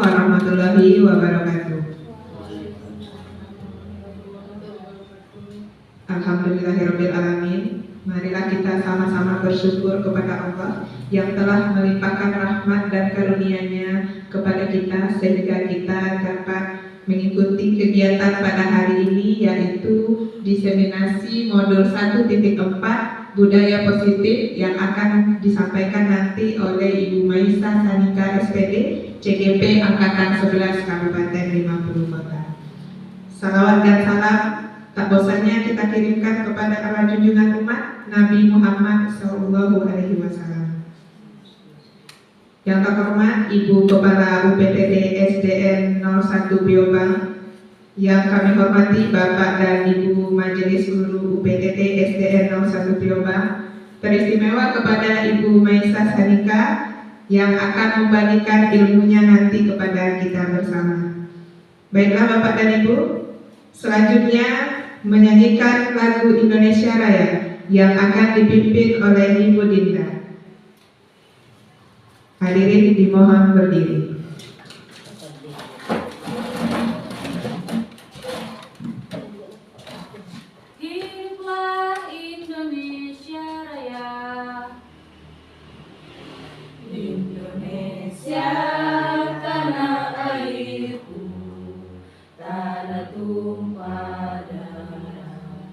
warahmatullahi wabarakatuh. Alhamdulillahirabbil alamin. Marilah kita sama-sama bersyukur kepada Allah yang telah melimpahkan rahmat dan karunia-Nya kepada kita sehingga kita dapat mengikuti kegiatan pada hari ini, yaitu diseminasi modul 1.4 budaya positif yang akan disampaikan nanti oleh Ibu Maisa Sanika SPD CGP Angkatan 11 Kabupaten 50 Kota. Salawat dan salam tak bosannya kita kirimkan kepada para junjungan umat Nabi Muhammad SAW. Yang terhormat Ibu Kepala UPTD SDN 01 Biobang, yang kami hormati Bapak dan Ibu Majelis Guru UPTD SDN 01 Biobang, teristimewa kepada Ibu Maisa Sanika yang akan membagikan ilmunya nanti kepada kita bersama. Baiklah Bapak dan Ibu, selanjutnya menyanyikan lagu Indonesia Raya yang akan dipimpin oleh Ibu Dinda. Hadirin dimohon berdiri. Hiduplah Indonesia Raya, Indonesia tanah airku, tanah tumpah darahku.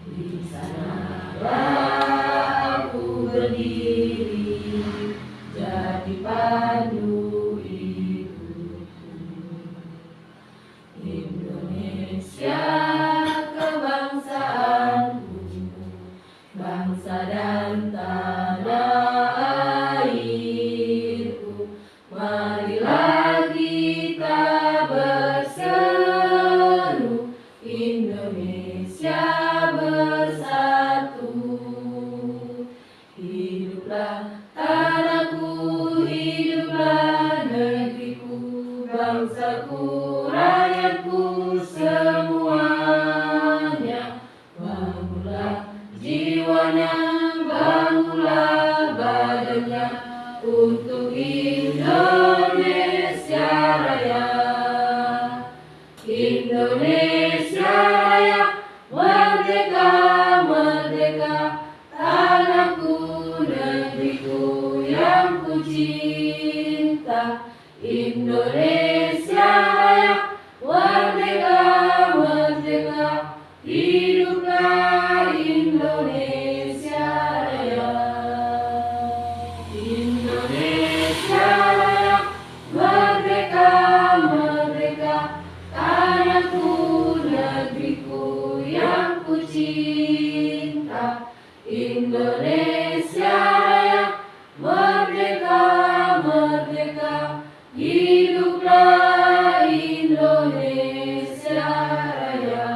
Di sanalah aku berdiri, jadi pandu hidupku. Indonesia kebangsaanku, bangsa dan tanah airku. Marilah kita berseru, Indonesia bersatu. Hiduplah tanahku, hiduplah negeriku, bangsaku, rakyatku semuanya. Bangunlah jiwanya, bangunlah badannya untuk Indonesia Raya. Indonesia Raya, merdeka, merdeka, tanahku, negeriku yang ku cinta. Indonesia Raya, merdeka, merdeka, hiduplah Indonesia Raya. Indonesia Raya, merdeka, merdeka, tanahku, negeriku yang ku cinta. Indonesia Raya, merdeka, merdeka, hiduplah Indonesia Raya.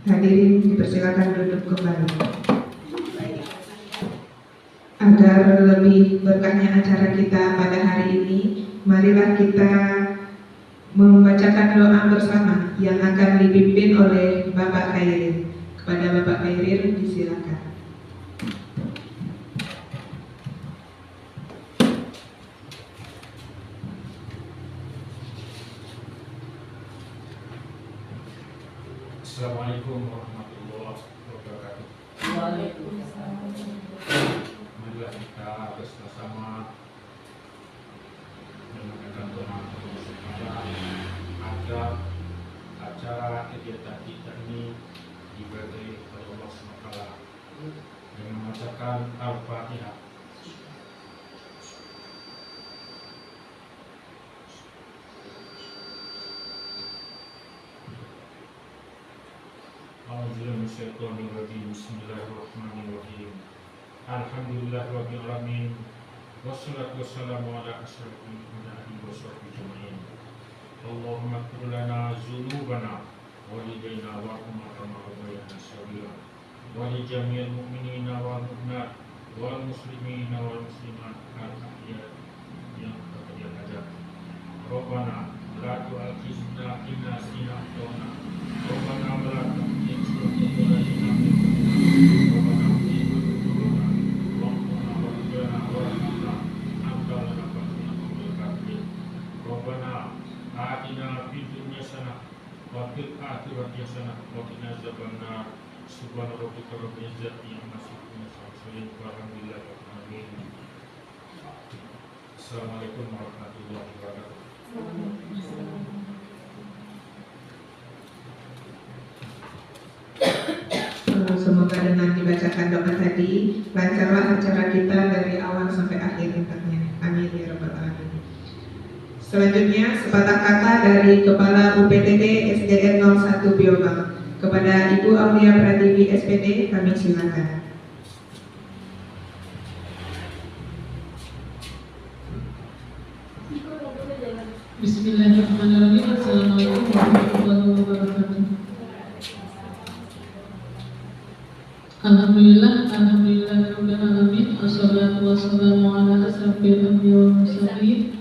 Hadirin dipersilakan duduk kembali. Agar lebih berkahnya acara kita pada hari ini, marilah kita membacakan doa bersama yang akan dipimpin oleh Bapak Khairil. Kepada Bapak Khairil disilakan. Assalamualaikum warahmatullahi wabarakatuh. Waalaikumsalam. Marilah kita bersama-sama menyampaikan doa supaya agar acara kegiatan kita ini diberkahi oleh Allah SWT dengan membacakan Al-Fatihah. Bismillahirrahmanirrahim. Alhamdulillahirabbil alamin. Wassalatu wassalamu ala asyrafil anbiya'i wassalatu ajmain. Allahumma ighfir lana dzunubana wa lidaina wa ummatana wa bayyana sabila wa li jami'il mu'minina wal mu'minat wal muslimina wal muslimat al ahya yang terjadi hajat. Rabbana la tu'akhizna in nasina aw akhtana. Rabbana wa la tahmil alaina isran kama hamaltahu ala wa fil akhirati hasanah wa qina adzabannar. Subhana rabbika rabbil izzati amma yasifun wa salamun alhamdulillahi rabbil alamin. Assalamualaikum warahmatullahi wabarakatuh. Semoga dengan dibacakan doa tadi lancarlah acara kita dari awal sampai akhir internetnya. Amin ya rabbal alamin. Selanjutnya sepatah kata dari Kepala UPTD SDN 01 Biobang kepada Ibu Aulia Pratiwi SPD, kami silakan. Bismillahirrahmanirrahim. Assalamualaikum warahmatullahi wabarakatuh. Alhamdulillahirabbil alamin. Wassalatu wassalamu ala asrofil anbiya'i wal mursalin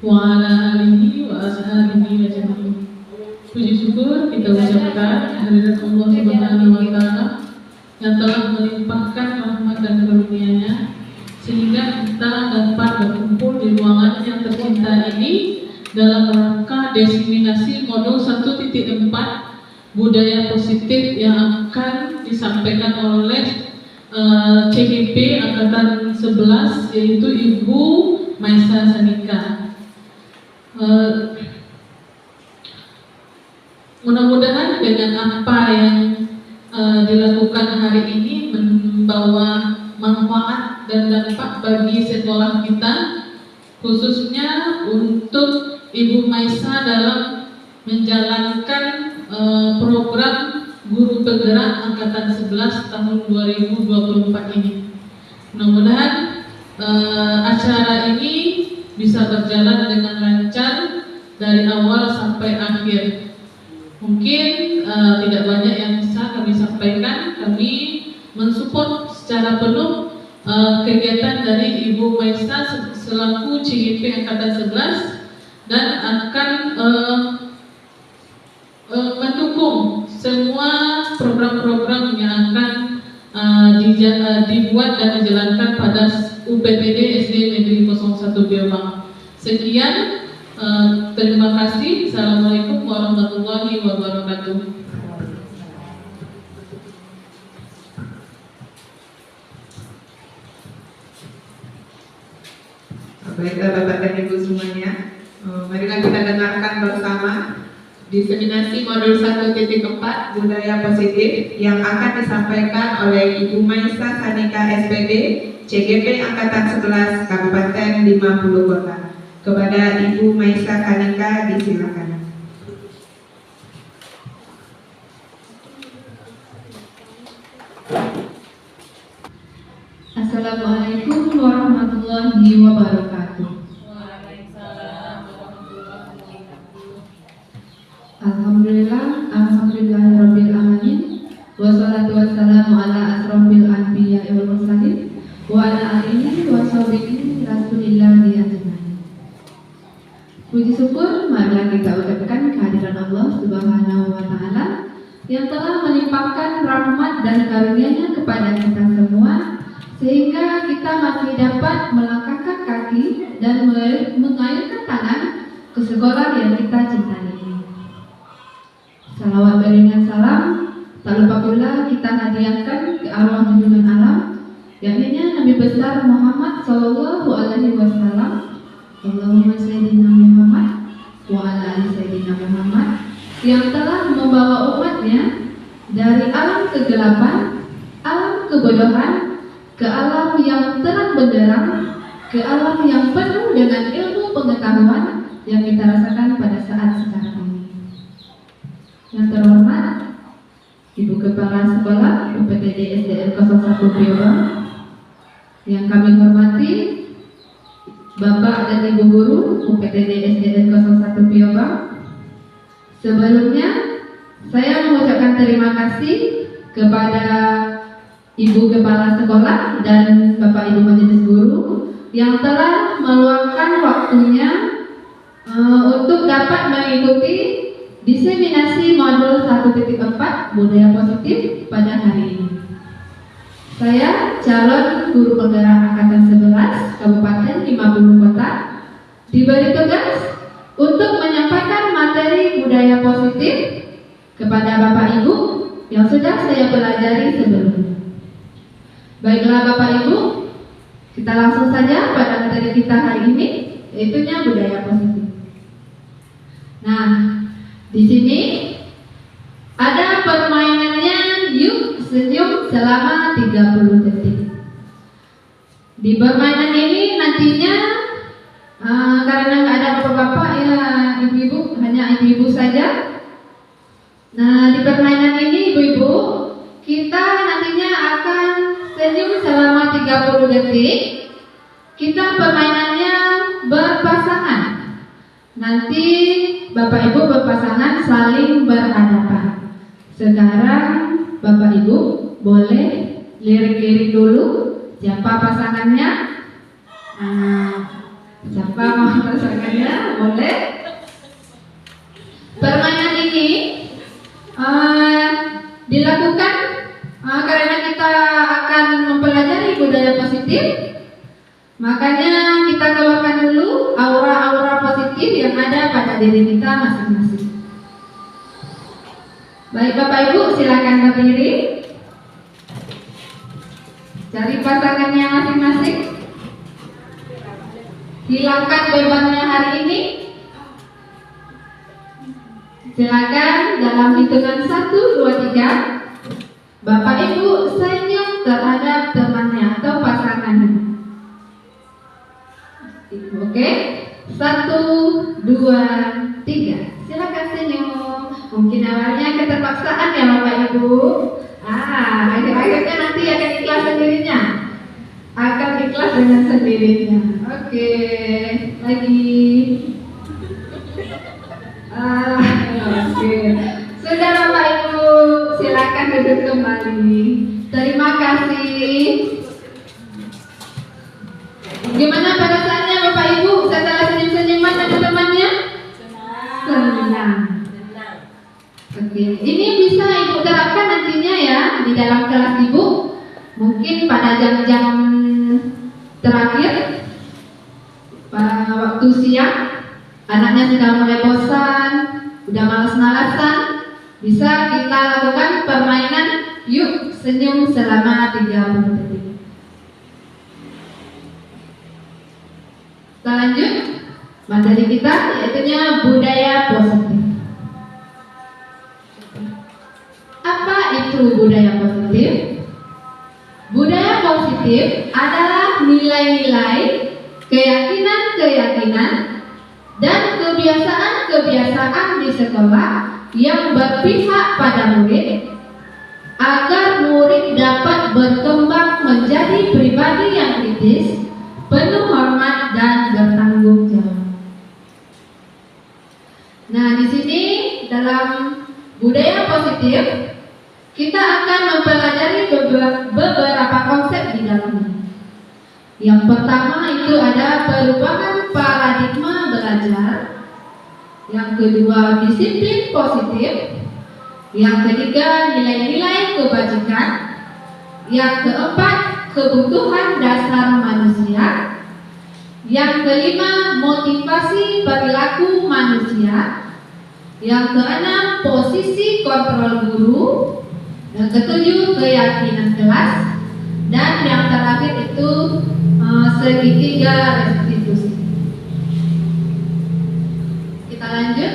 wa ala alihi wa ashabihi ajmain. Puji syukur kita ucapkan kehadirat Allah Subhanahu wa taala yang telah melimpahkan rahmat dan karunia-Nya sehingga kita dapat berkumpul di ruangan yang tercinta ini dalam rangka diseminasi modul 1.4 budaya positif yang akan disampaikan oleh CGP Angkatan 11 yaitu Ibu Maisa Sanika. Mudah-mudahan dengan apa yang dilakukan hari ini membawa manfaat dan dampak bagi sekolah kita, khususnya untuk Ibu Maisa dalam menjalankan program Guru Penggerak Angkatan 11 tahun 2024 ini. Mudah-mudahan acara ini bisa berjalan dengan lancar dari awal sampai akhir. Mungkin tidak banyak yang bisa kami sampaikan. Kami mensupport secara penuh kegiatan dari Ibu Maisa selaku CGP Angkatan 11 dan akan mendukung semua program-program yang akan dibuat dan dijalankan pada UPTD SD Negeri 01 Biobang. Sekian, terima kasih. Assalamualaikum warahmatullahi wabarakatuh. Baiklah Bapak dan Ibu semuanya, marilah kita dengarkan bersama diseminasi modul 1.4 budaya positif yang akan disampaikan oleh Ibu Maisa Sanika SPD, CGP Angkatan 11 Kabupaten 50 Kota. Kepada Ibu Maisa Sanika disilakan. Assalamualaikum warahmatullahi wabarakatuh. Alhamdulillahirabbil alamin. Wassalatu wassalamu ala asrofil anbiya'i wal mursalin wa ala alihi wa sahbihi rasulillahi ajmain. Puji syukur marilah kita ucapkan kehadiran Allah Subhanahu wa taala yang telah melimpahkan rahmat dan karunia-Nya kepada kita semua sehingga kita masih dapat melangkahkan kaki dan mengayunkan tangan ke sekolah yang kita cintai. Salawat beriringan salam, tak lupa pula kita hadiahkan ke arwah junjungan alam, yakni Nabi besar Muhammad Sallallahu Alaihi Wasallam. Allahumma sayyidina Muhammad wa ala ali sayyidina Muhammad yang telah membawa umatnya dari alam kegelapan, alam kebodohan, ke alam yang terang benderang, ke alam yang penuh dengan ilmu pengetahuan yang kita rasakan pada saat sekarang ini. Yang terhormat Ibu Kepala Sekolah UPTD SDN 01 Biobang, yang kami hormati Bapak dan Ibu Guru UPTD SDN 01 Biobang. Sebelumnya saya mengucapkan terima kasih kepada Ibu Kepala Sekolah dan Bapak Ibu Majelis Guru yang telah meluangkan waktunya untuk dapat mengikuti diseminasi modul 1.4 budaya positif pada hari ini. Saya calon guru penggerak angkatan 11 Kabupaten 50 Kota diberi tugas untuk menyampaikan materi budaya positif kepada Bapak Ibu yang sudah saya pelajari sebelumnya. Baiklah Bapak Ibu, kita langsung saja pada materi kita hari ini, yaitu budaya positif. Nah, di sini ada permainannya, yuk senyum selama 30 detik. Di permainan ini nantinya karena nggak ada bapak-bapak ya ibu-ibu, hanya ibu-ibu saja. Nah, di permainan ini ibu-ibu, kita nantinya akan senyum selama 30 detik. Kita permainannya berpasangan. Nanti Bapak Ibu berpasangan saling berhadapan. Sekarang Bapak Ibu boleh lirik-lirik dulu siapa pasangannya. Siapa pasangannya boleh. Permainan ini dilakukan karena kita akan mempelajari budaya positif. Makanya kita keluarkan dulu aura-aura positif yang ada pada diri kita masing-masing. Baik Bapak Ibu, silakan berdiri. Cari pasangannya masing-masing. Hilangkan bebannya hari ini. Silakan dalam hitungan 1, 2, 3 Bapak Ibu senyum terhadap temannya atau pasangannya. Oke, 1, 2, 3 silakan senyum. Mungkin awalnya keterpaksaan ya Bapak Ibu. Akhir-akhirnya nanti akan ikhlas sendirinya. Akan ikhlas dengan sendirinya. Oke, lagi. Oke. Sudah Bapak Ibu, silakan duduk kembali. Terima kasih. Gimana perasaannya Bapak Ibu setelah senyum-senyuman dengan temannya? Senang. Oke, ini bisa Ibu terapkan nantinya ya di dalam kelas Ibu. Mungkin pada jam-jam terakhir, pada waktu siang, anaknya sudah mulai bosan, udah malas-malasan, bisa kita lakukan permainan yuk senyum selama 30 detik. Kita lanjut materi kita, yaitu budaya positif. Apa itu budaya positif? Budaya positif adalah nilai-nilai, keyakinan-keyakinan, dan kebiasaan-kebiasaan di sekolah yang berpihak pada murid agar murid dapat berkembang menjadi pribadi yang kritis, penuh hormat dan bertanggung jawab. Nah, di sini dalam budaya positif kita akan mempelajari beberapa konsep di dalamnya. Yang pertama itu ada perubahan paradigma belajar. Yang kedua disiplin positif. Yang ketiga nilai-nilai kebajikan. Yang keempat kebutuhan dasar manusia. Yang kelima motivasi perilaku manusia. Yang keenam posisi kontrol guru. Yang ketujuh keyakinan kelas. Dan yang terakhir itu segitiga restitusi. Kita lanjut.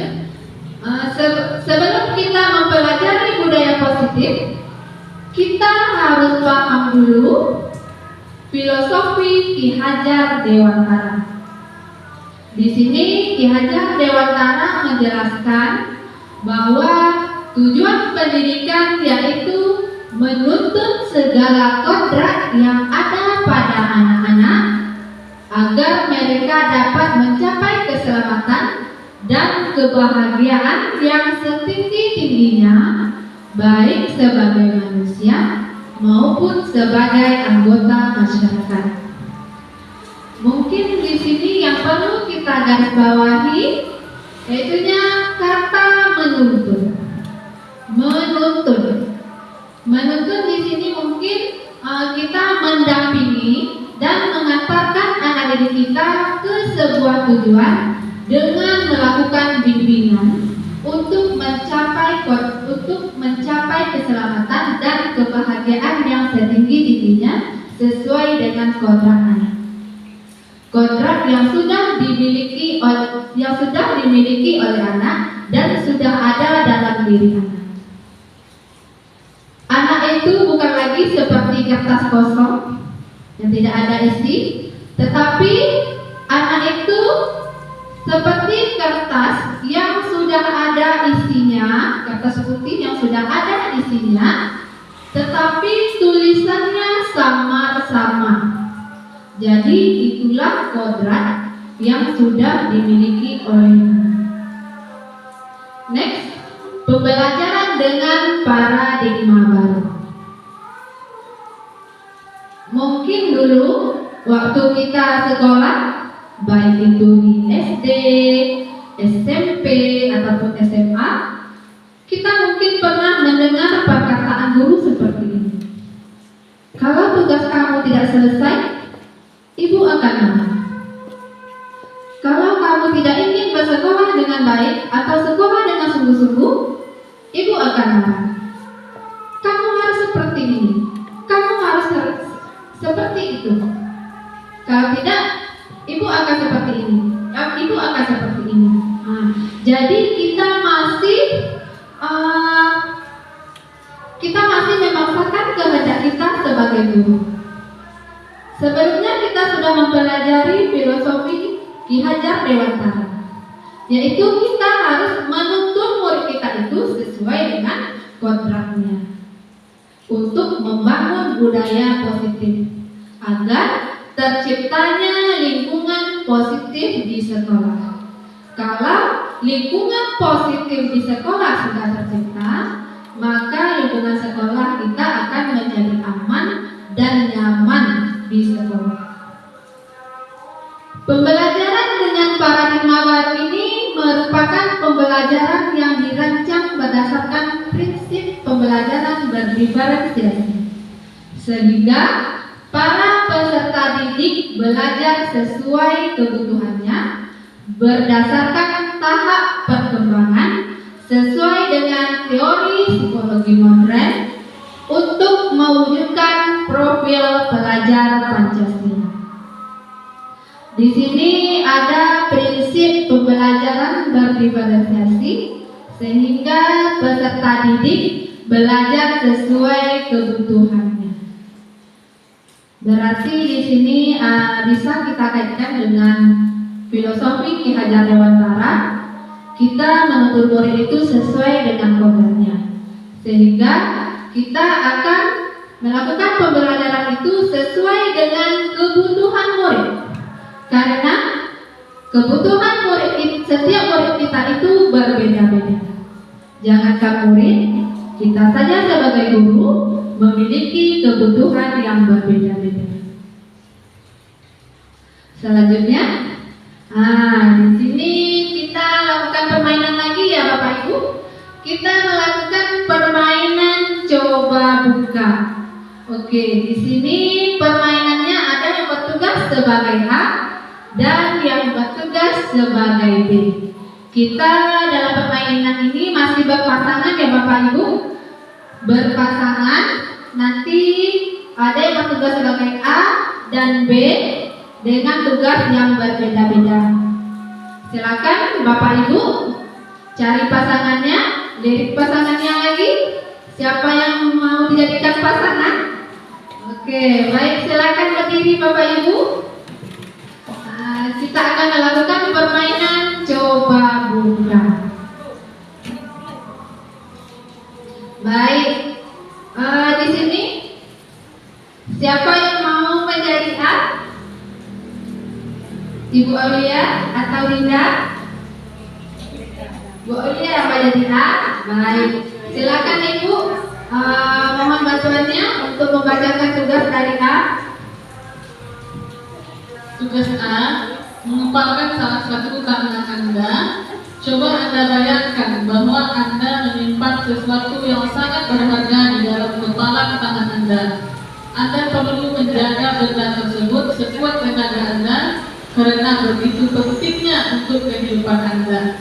Sebelum kita mempelajari budaya positif, kita harus paham dulu filosofi Ki Hajar Dewantara. Di sini Ki Hajar Dewantara menjelaskan bahwa tujuan pendidikan yaitu menuntun segala kodrat yang ada pada anak-anak agar mereka dapat mencapai keselamatan dan kebahagiaan yang setinggi-tingginya, baik sebagai manusia maupun sebagai anggota masyarakat. Mungkin di sini yang perlu kita garis bawahi yaitu kata menuntun. Menuntun di sini mungkin kita mendampingi dan mengantarkan anak didik kita ke sebuah tujuan dengan melakukan bimbingan untuk mencapai keselamatan dan kebahagiaan yang setinggi-tingginya sesuai dengan kodrat anak. Kodrat yang sudah dimiliki oleh anak dan sudah ada dalam diri anak. Anak itu bukan lagi seperti kertas kosong yang tidak ada isi, tetapi anak itu seperti kertas yang sudah ada isinya, kertas putih yang sudah ada isinya, tetapi tulisannya samar-samar. Jadi itulah kodrat yang sudah dimiliki olehnya. Next, pembelajaran dengan paradigma baru. Mungkin dulu waktu kita sekolah, baik itu di SD, SMP, ataupun SMA, kita mungkin pernah mendengar perkataan guru seperti ini. Kalau tugas kamu tidak selesai, ibu akan marah. Kalau kamu tidak ingin bersekolah dengan baik atau sekolah dengan sungguh-sungguh, ibu akan marah. Kamu harus seperti ini, kamu harus seperti itu. Kalau tidak, ibu akan seperti ini, ibu akan seperti ini. Jadi kita masih memaksakan kehendak kita sebagai guru. Sebelumnya kita sudah mempelajari filosofi Ki Hajar Dewantara, yaitu kita harus menuntun murid kita itu sesuai dengan kodratnya untuk membangun budaya positif agar terciptanya lingkungan positif di sekolah. Kalau lingkungan positif di sekolah sudah tercipta, maka lingkungan sekolah kita akan menjadi aman dan nyaman di sekolah. Pembelajaran dengan paradigma baru ini merupakan pembelajaran yang dirancang berdasarkan prinsip pembelajaran berdiferensiasi, sehingga para peserta didik belajar sesuai kebutuhannya berdasarkan tahap perkembangan sesuai dengan teori psikologi modern untuk mewujudkan profil pelajar Pancasila. Di sini ada prinsip pembelajaran berdiferensiasi sehingga peserta didik belajar sesuai kebutuhannya. Berarti di sini bisa kita kaitkan dengan filosofi Ki Hajar Dewantara. Kita menuntut murid itu sesuai dengan kodratnya, sehingga kita akan melakukan pembelajaran itu sesuai dengan kebutuhan murid. Karena kebutuhan setiap murid kita itu berbeda-beda. Jangankan murid, kita saja sebagai guru memiliki kebutuhan yang berbeda-beda. Selanjutnya, di sini kita lakukan permainan lagi ya Bapak Ibu. Kita melakukan permainan coba buka. Oke, di sini permainannya ada yang bertugas sebagai A dan yang bertugas sebagai B. Kita dalam permainan ini masih berpasangan ya Bapak Ibu. Berpasangan, nanti ada yang bertugas sebagai A dan B dengan tugas yang berbeda-beda. Silakan Bapak Ibu cari pasangannya, lirik pasangannya lagi. Siapa yang mau dijadikan pasangan? Oke, baik, silakan berdiri Bapak Ibu. Kita akan melakukan permainan coba buka. Baik, di sini siapa yang mau menjadi A? Ibu Aulia atau Linda? Bu Aulia yang menjadi A. Baik, silakan Ibu. Mohon bantuannya untuk membacakan tugas dari A. Tugas A, mengembangkan salah satu tangan Anda. Coba Anda bayangkan bahwa Anda menyimpan sesuatu yang sangat berharga di dalam kepala tangan Anda. Anda perlu menjaga benda tersebut sekuat tenaga Anda karena begitu pentingnya untuk kehidupan Anda.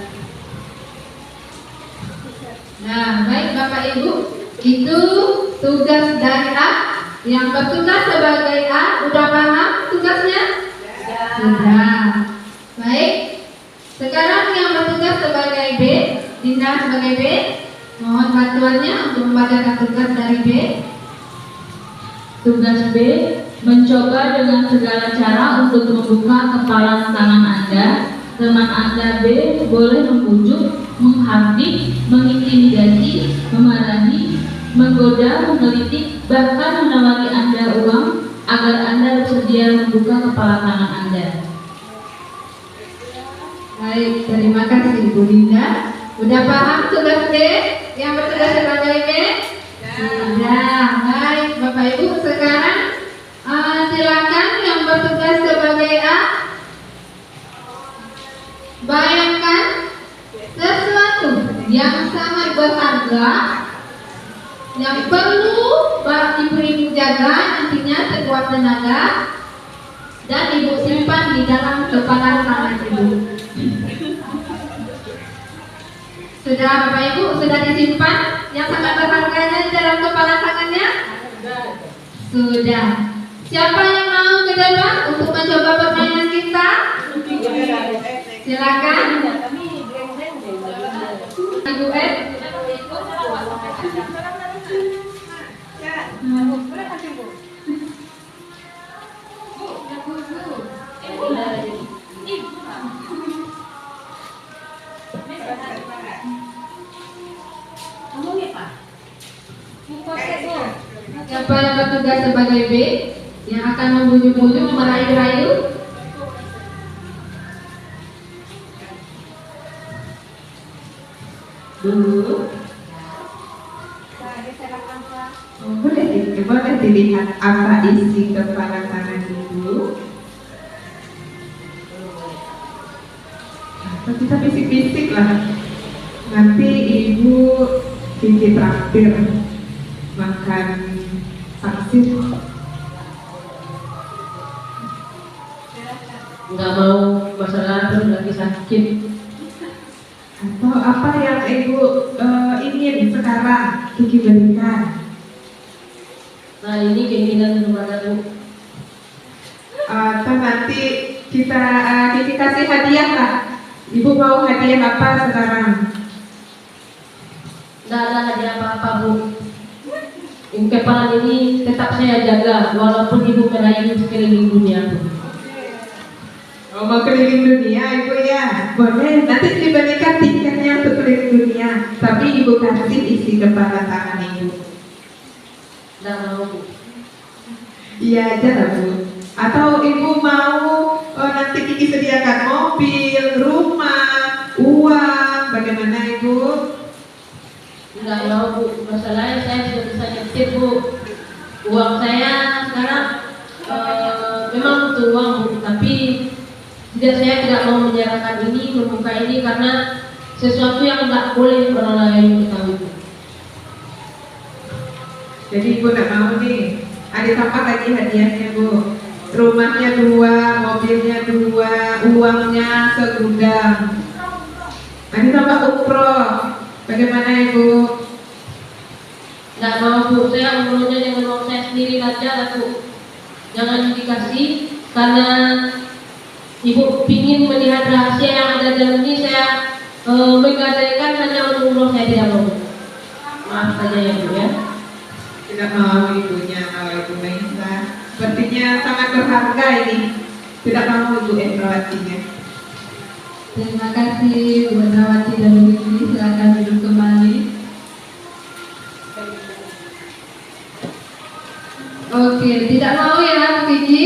Bapak Ibu? Itu tugas dari A. Yang bertugas sebagai A, udah paham tugasnya? Sudah. Baik. Sekarang yang bertugas sebagai B, Dinda sebagai B, mohon bantuannya untuk membacakan tugas dari B. Tugas B, mencoba dengan segala cara untuk membuka kepalan tangan Anda. Teman Anda B boleh membujuk, menghardik, mengintimidasi, memarahi, menggoda, menggelitik, bahkan menawari Anda uang agar Anda bersedia membuka kepala tangan Anda. Baik, terima kasih Bu Dinda. Udah paham tugas B yang bertugas sebagai B? Sudah. Baik, Bapak Ibu, sekarang silakan yang bertugas sebagai A. Bayangkan sesuatu yang sangat berharga yang perlu Ibu jaga nantinya sekuat tenaga dan Ibu simpan di dalam kepala tangan Ibu. Sudah Bapak Ibu, sudah disimpan yang sangat berharganya di dalam kepala tangannya? Sudah. Siapa yang mau ke depan untuk mencoba permainan kita? Silakan. Ibu Ed. Siapa yang bertugas sebagai B yang akan membujuk-bujuk, merayu-rayu? Dulu. Boleh dilihat apa isi kepala tangan Ibu. Nah, kita bisik-bisik lah. Nanti Ibu bikin traktir makan pangsit. Nggak mau, masalah terus lagi sakit. Atau apa yang Ibu ingin sekarang Kiki berikan? Nah ini keinginan kepada Bu. Atau nanti kita Kiki kasih hadiah lah. Ibu mau hadiah apa sekarang? Nggak ada hadiah apa-apa Bu. Kepalan ini tetap saya jaga walaupun Ibu merayu sekeliling dunia Bu. Oh, mau keliling dunia Ibu ya? Boleh, nanti diberikan tiketnya untuk keliling dunia. Tapi Ibu kasih isi kepala tangan Ibu. Nggak mau Bu. Iya aja lah Bu. Atau Ibu mau nanti Kiki sediakan mobil, rumah, uang, bagaimana Ibu? Nggak mau Bu. Masalahnya saya sudah bisa nyetir Bu. Uang saya sekarang memang butuh uang Bu, tapi saya tidak mau menyerahkan ini, membuka ini karena sesuatu yang nggak boleh orang lain ketahui Bu. Jadi Ibu nggak mau nih. Ada tambah lagi hadiahnya Bu. Rumahnya 2, mobilnya 2, uangnya segudang. Ada tambah umroh. Bagaimana Ibu? Nggak mau Bu, saya umrohnya dengan uang saya sendiri aja Bu. Jangan dikasih karena Ibu ingin melihat rahasia yang ada dalam ini. Saya menggadaikan hanya untuk umroh, saya tidak mau. Maaf saja ya Bu ya. Tidak mau Ibunya kalau Ibu Maisa. Sepertinya sangat berharga ini. Tidak mau Ibu Endrawatinya. Terima kasih Bu Endrawati dan Bu Kiki. Silakan duduk kembali. Oke, tidak mau ya Bu Kiki.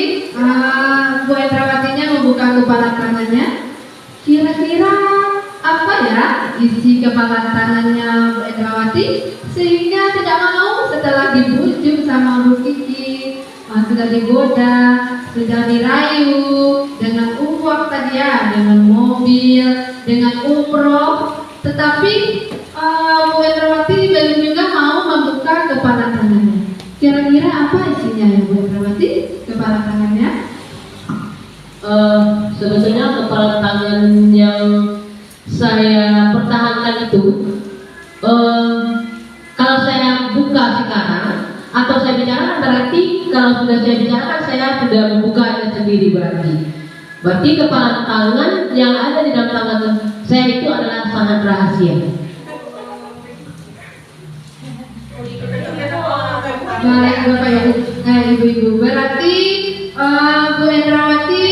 Bu Endrawatinya membuka kepala tangannya. Kira-kira apa ya isi kepala tangannya Bu Endrawati sehingga tidak mau setelah dibujuk sama Bu Kiki, sudah digoda, sudah dirayu dengan uang tadi ya, dengan mobil, dengan umroh, tetapi Bu Endrawati belum juga mau membuka kepala tangannya. Kira-kira apa isinya ya Bu Endrawati kepala tangannya? Sebetulnya kepala tangan yang saya pertahankan itu kalau sekarang atau saya bicarakan, berarti kalau sudah saya bicarakan saya sudah membukanya sendiri berarti kepala tangan yang ada di dalam tangan saya itu adalah sangat rahasia. Baik Bapak Ibu, berarti Bu Endrawati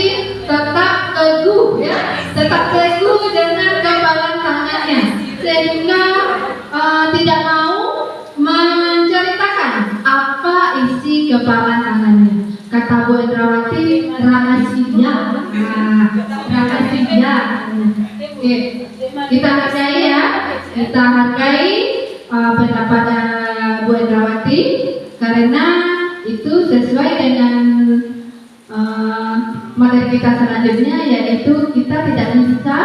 tetap teguh ya, tetap teguh dengan kepalan tangannya, sehingga tidak mau menceritakan apa isi kepalan tangannya. Kata Bu Endrawati, rahasia. Rahasia. Oke, kita hargai ya, kita hargai pendapatnya Bu Endrawati, karena itu sesuai dengan materi kita selanjutnya, yaitu kita tidak bisa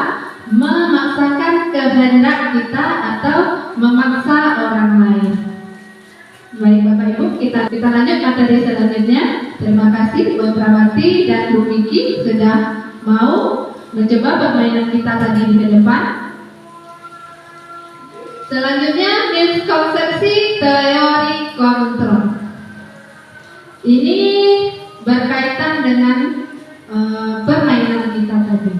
memaksakan kehendak kita atau memaksa orang lain. Baik Bapak Ibu, kita lanjut materi selanjutnya. Terima kasih Bu Endrawati dan Bu Miki sudah mau mencoba permainan kita tadi di depan. Selanjutnya miskonsepsi teori kontrol. Ini berkaitan dengan permainan kita tadi,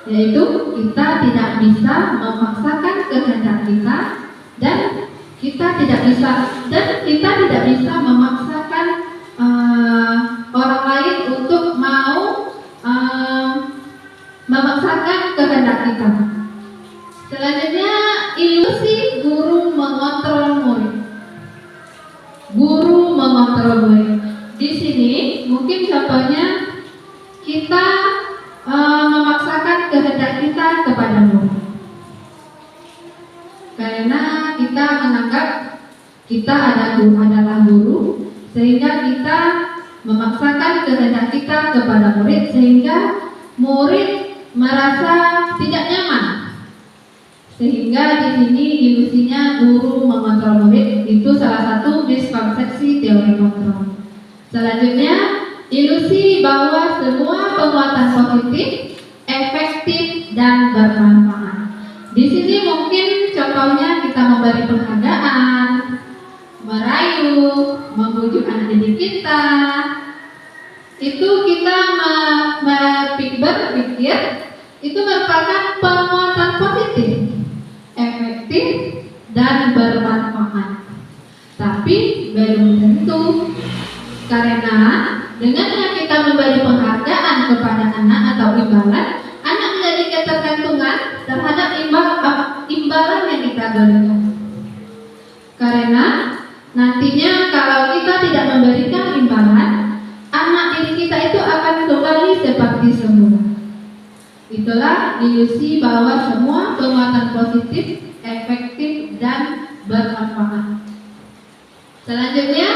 yaitu kita tidak bisa memaksakan kehendak kita dan kita tidak bisa memaksakan orang lain untuk mau memaksakan kehendak kita. Selanjutnya, ilusi guru mengontrol murid. Guru mengontrol murid. Di sini mungkin contohnya kita memaksakan kehendak kita kepada murid, karena kita menganggap kita adalah guru, sehingga kita memaksakan kehendak kita kepada murid, sehingga murid merasa tidak nyaman. Sehingga di sini ilusinya guru mengontrol murid, itu salah satu miskonsepsi teori kontrol. Selanjutnya, ilusi bahwa semua penguatan positif, efektif dan bermanfaat. Di sini mungkin contohnya kita memberi penghargaan, merayu, membujuk anak didik kita. Itu kita berpikir itu merupakan penguatan positif, efektif dan bermanfaat. Tapi belum tentu, karena dengannya kita memberi penghargaan kepada anak atau imbalan, anak menjadi ketergantungan terhadap imbalan yang kita berikan. Karena nantinya kalau kita tidak memberikan imbalan, anak didik kita itu akan kembali seperti semula. Itulah ilusi bahwa semua penguatan positif, efektif dan bermanfaat. Selanjutnya,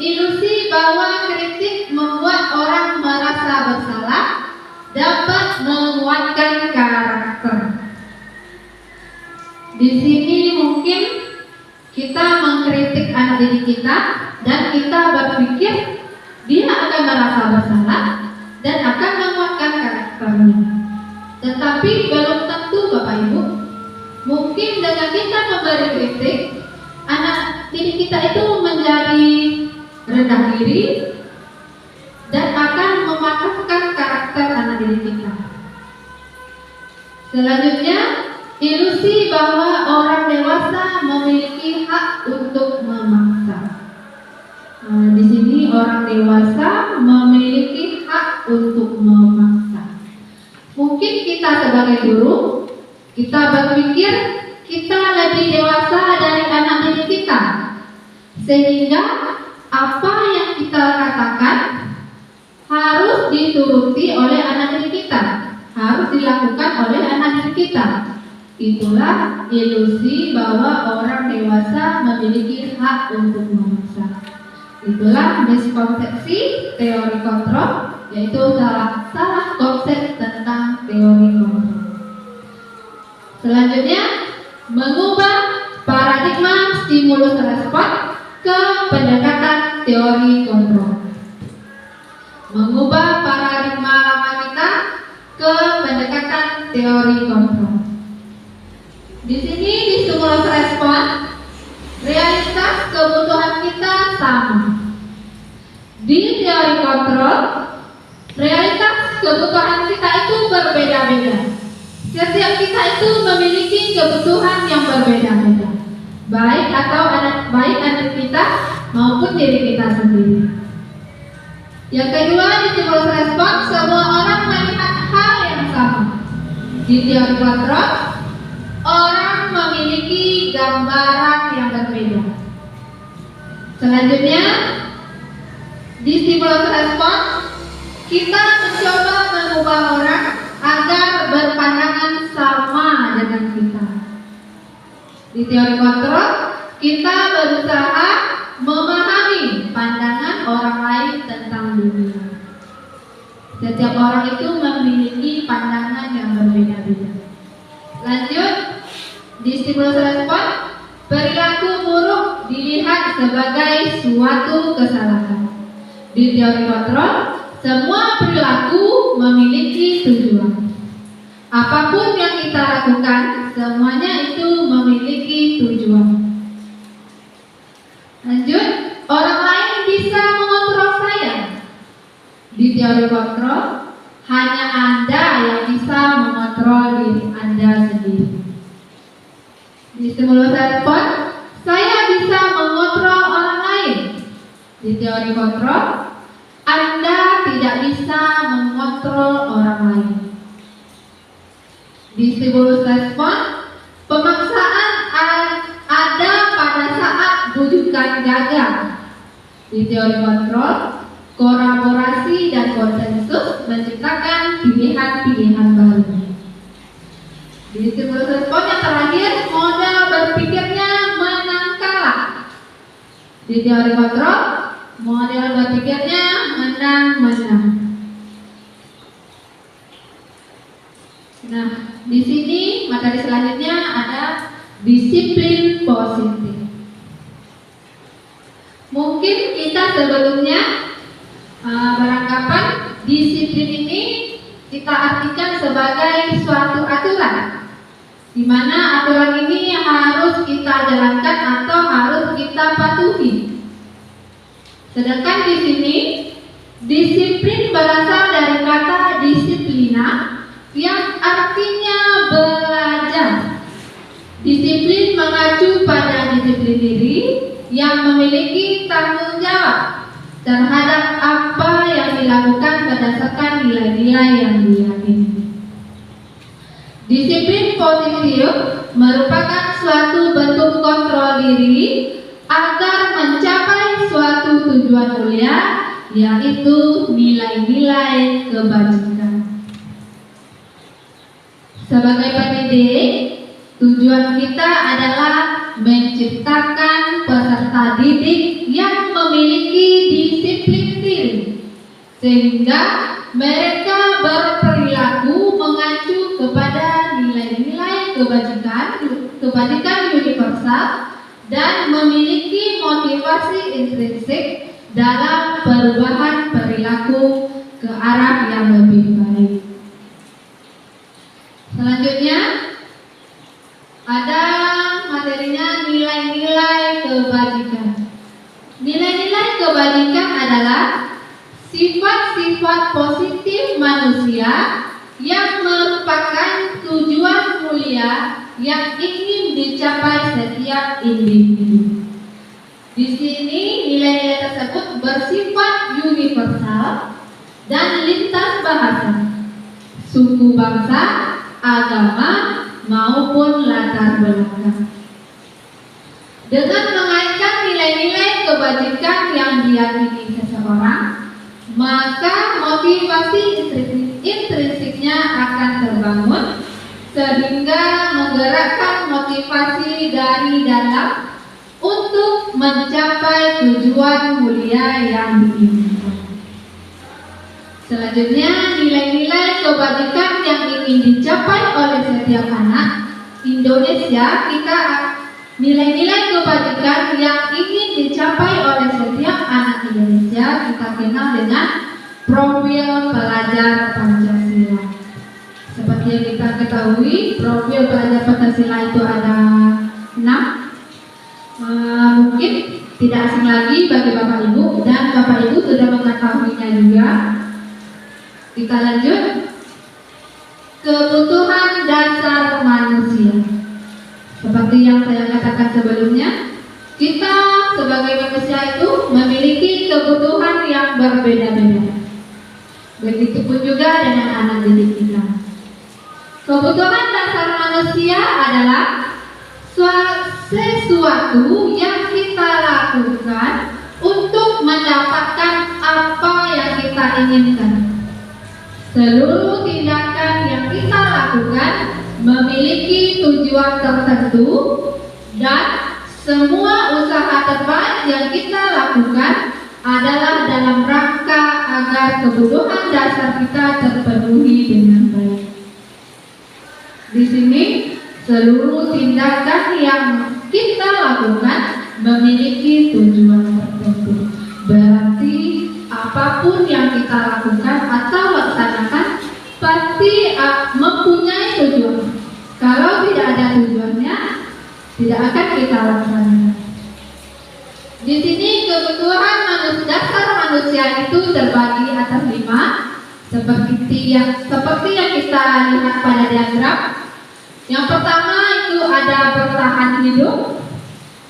ilusi bahwa kritik membuat orang merasa bersalah, dapat menguatkan karakter. Di sini mungkin kita mengkritik anak didik kita dan kita berpikir dia akan merasa bersalah dan akan menguatkan karakternya. Tetapi belum tentu Bapak Ibu. Mungkin dengan kita memberi kritik, anak didik kita itu menjadi rendah diri dan akan mematahkan karakter anak didik kita. Selanjutnya, ilusi bahwa orang dewasa memiliki hak untuk memaksa. Di sini orang dewasa memiliki hak untuk memaksa. Mungkin kita sebagai guru, kita berpikir kita lebih dewasa dari anak didik kita, sehingga apa yang kita katakan harus dituruti oleh anak didik kita, harus dilakukan oleh anak didik kita. Itulah ilusi bahwa orang dewasa memiliki hak untuk memaksa. Itulah miskonsepsi teori kontrol, yaitu salah konsep tentang teori kontrol. Selanjutnya, mengubah paradigma stimulus respon ke pendekatan teori kontrol. Mengubah paradigma lama kita ke pendekatan teori kontrol. Di sini di stimulus respon, realitas kebutuhan kita sama. Di teori kontrol, realitas kebutuhan kita itu berbeda-beda. Setiap kita itu memiliki kebutuhan yang berbeda-beda, baik anak kita maupun diri kita sendiri. Yang kedua, di stimulus respon, semua orang melihat hal yang sama. Di teori kontrol, orang memiliki gambaran yang berbeda. Selanjutnya, di stimulus respon, kita mencoba mengubah orang agar berpandangan sama dengan kita. Di teori kontrol, kita berusaha memahami pandangan orang lain tentang dunia. Setiap orang itu memiliki pandangan yang berbeda-beda. Lanjut, di stimulus respon, perilaku buruk dilihat sebagai suatu kesalahan. Di teori kontrol, semua perilaku memiliki tujuan. Apapun yang kita lakukan, semuanya itu memiliki tujuan. Lanjut, orang lain bisa mengontrol saya. Di teori kontrol, hanya Anda yang bisa mengontrol diri Anda sendiri. Di stimulus respon, saya bisa mengontrol orang lain. Di teori kontrol, Anda tidak bisa mengontrol orang lain. Di stimulus respon, pemaksaan ada pada saat bujukan gagal. Di teori kontrol, kolaborasi dan konsensus menciptakan pilihan-pilihan baru. Di stimulus respon yang terakhir, model berpikirnya menang kalah. Di teori kontrol, model berpikirnya menang-menang. Nah, di sini materi selanjutnya ada disiplin positif. Mungkin kita sebelumnya beranggapan disiplin ini kita artikan sebagai suatu aturan, di mana aturan ini harus kita jalankan atau harus kita patuhi. Sedangkan di sini disiplin berasal dari kata disiplina yang artinya belajar. Disiplin mengacu pada disiplin diri yang memiliki tanggung jawab terhadap apa yang dilakukan berdasarkan nilai-nilai yang diyakini. Disiplin positif merupakan suatu bentuk kontrol diri agar mencapai suatu tujuan mulia, yaitu nilai-nilai kebajikan. Sebagai pendidik, tujuan kita adalah menciptakan peserta didik yang memiliki disiplin diri, sehingga mereka berperilaku mengacu kepada nilai-nilai kebajikan universal dan memiliki motivasi intrinsik dalam perubahan perilaku ke arah yang lebih baik. Selanjutnya ada materinya nilai-nilai kebajikan. Nilai-nilai kebajikan adalah sifat-sifat positif manusia yang merupakan tujuan mulia yang ingin dicapai setiap individu. Di sini nilai-nilai tersebut bersifat universal dan lintas bahasa, suku bangsa, agama, maupun latar belakang. Dengan mengaitkan nilai-nilai kebajikan yang diyakini seseorang, maka motivasi intrinsiknya akan terbangun sehingga menggerakkan motivasi dari dalam untuk mencapai tujuan mulia yang diinginkan. Selanjutnya, nilai-nilai kebajikan yang ingin dicapai oleh setiap anak Indonesia, nilai-nilai kebajikan yang ingin dicapai oleh setiap anak Indonesia kita kenal dengan profil pelajar Pancasila. Seperti yang kita ketahui, profil pelajar Pancasila itu ada 6. Mungkin tidak asing lagi bagi Bapak Ibu, dan Bapak Ibu sudah mengetahuinya juga. Kita lanjut. Kebutuhan dasar manusia. Seperti yang saya katakan sebelumnya, kita sebagai manusia itu memiliki kebutuhan yang berbeda-beda. Begitupun juga dengan anak didik kita. Kebutuhan dasar manusia adalah sesuatu yang kita lakukan untuk mendapatkan apa yang kita inginkan. Seluruh tindakan yang kita lakukan memiliki tujuan tertentu, dan semua usaha terbaik yang kita lakukan adalah dalam rangka agar kebutuhan dasar kita terpenuhi dengan baik. Di sini seluruh tindakan yang kita lakukan memiliki tujuan tertentu. Berarti apapun yang kita lakukan atau laksanakan pasti mempunyai tujuan. Kalau tidak ada tujuannya, tidak akan kita laksanakan. Di sini kebutuhan dasar manusia itu terbagi atas 5, seperti yang kita lihat pada diagram. Yang pertama itu ada bertahan hidup.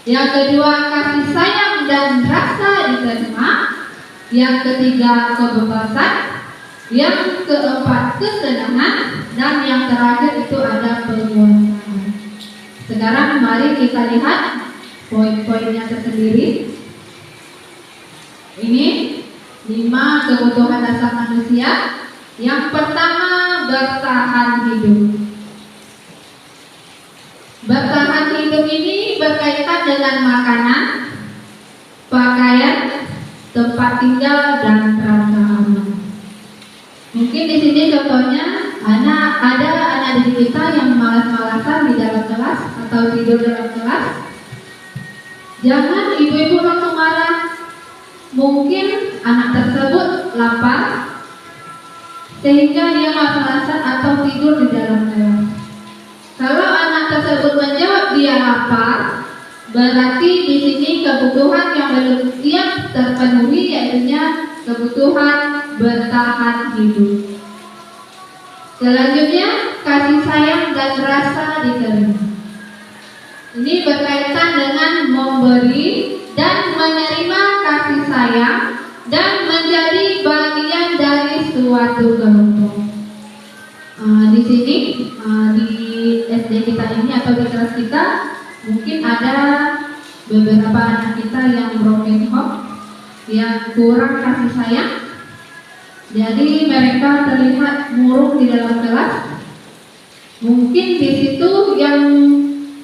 Yang kedua kasih sayang dan rasa diterima. Yang ketiga kebebasan. Yang keempat kesenangan. Dan yang terakhir itu ada penguasaan. Sekarang mari kita lihat poin-poinnya tersendiri. Ini 5 kebutuhan dasar manusia. Yang pertama bertahan hidup. Bertahan hidup ini berkaitan dengan makanan, pakaian, tempat tinggal, dan rasa aman. Mungkin di sini contohnya ada anak didik kita yang malas-malasan di dalam kelas atau tidur dalam kelas. Jangan ibu-ibu langsung marah. Mungkin anak tersebut lapar sehingga dia malas-malasan atau tidur di dalam kelas. Kalau anak tersebut menjawab dia lapar, berarti di sini kebutuhan yang belum siap terpenuhi, yaitu kebutuhan bertahan hidup. Selanjutnya kasih sayang dan rasa diterima. Ini berkaitan dengan memberi dan menerima kasih sayang dan menjadi bagian dari suatu kelompok. Di sini di SD kita ini atau di kelas kita mungkin ada beberapa anak kita yang broken home, yang kurang kasih sayang. Jadi mereka terlihat murung di dalam kelas. Mungkin di situ yang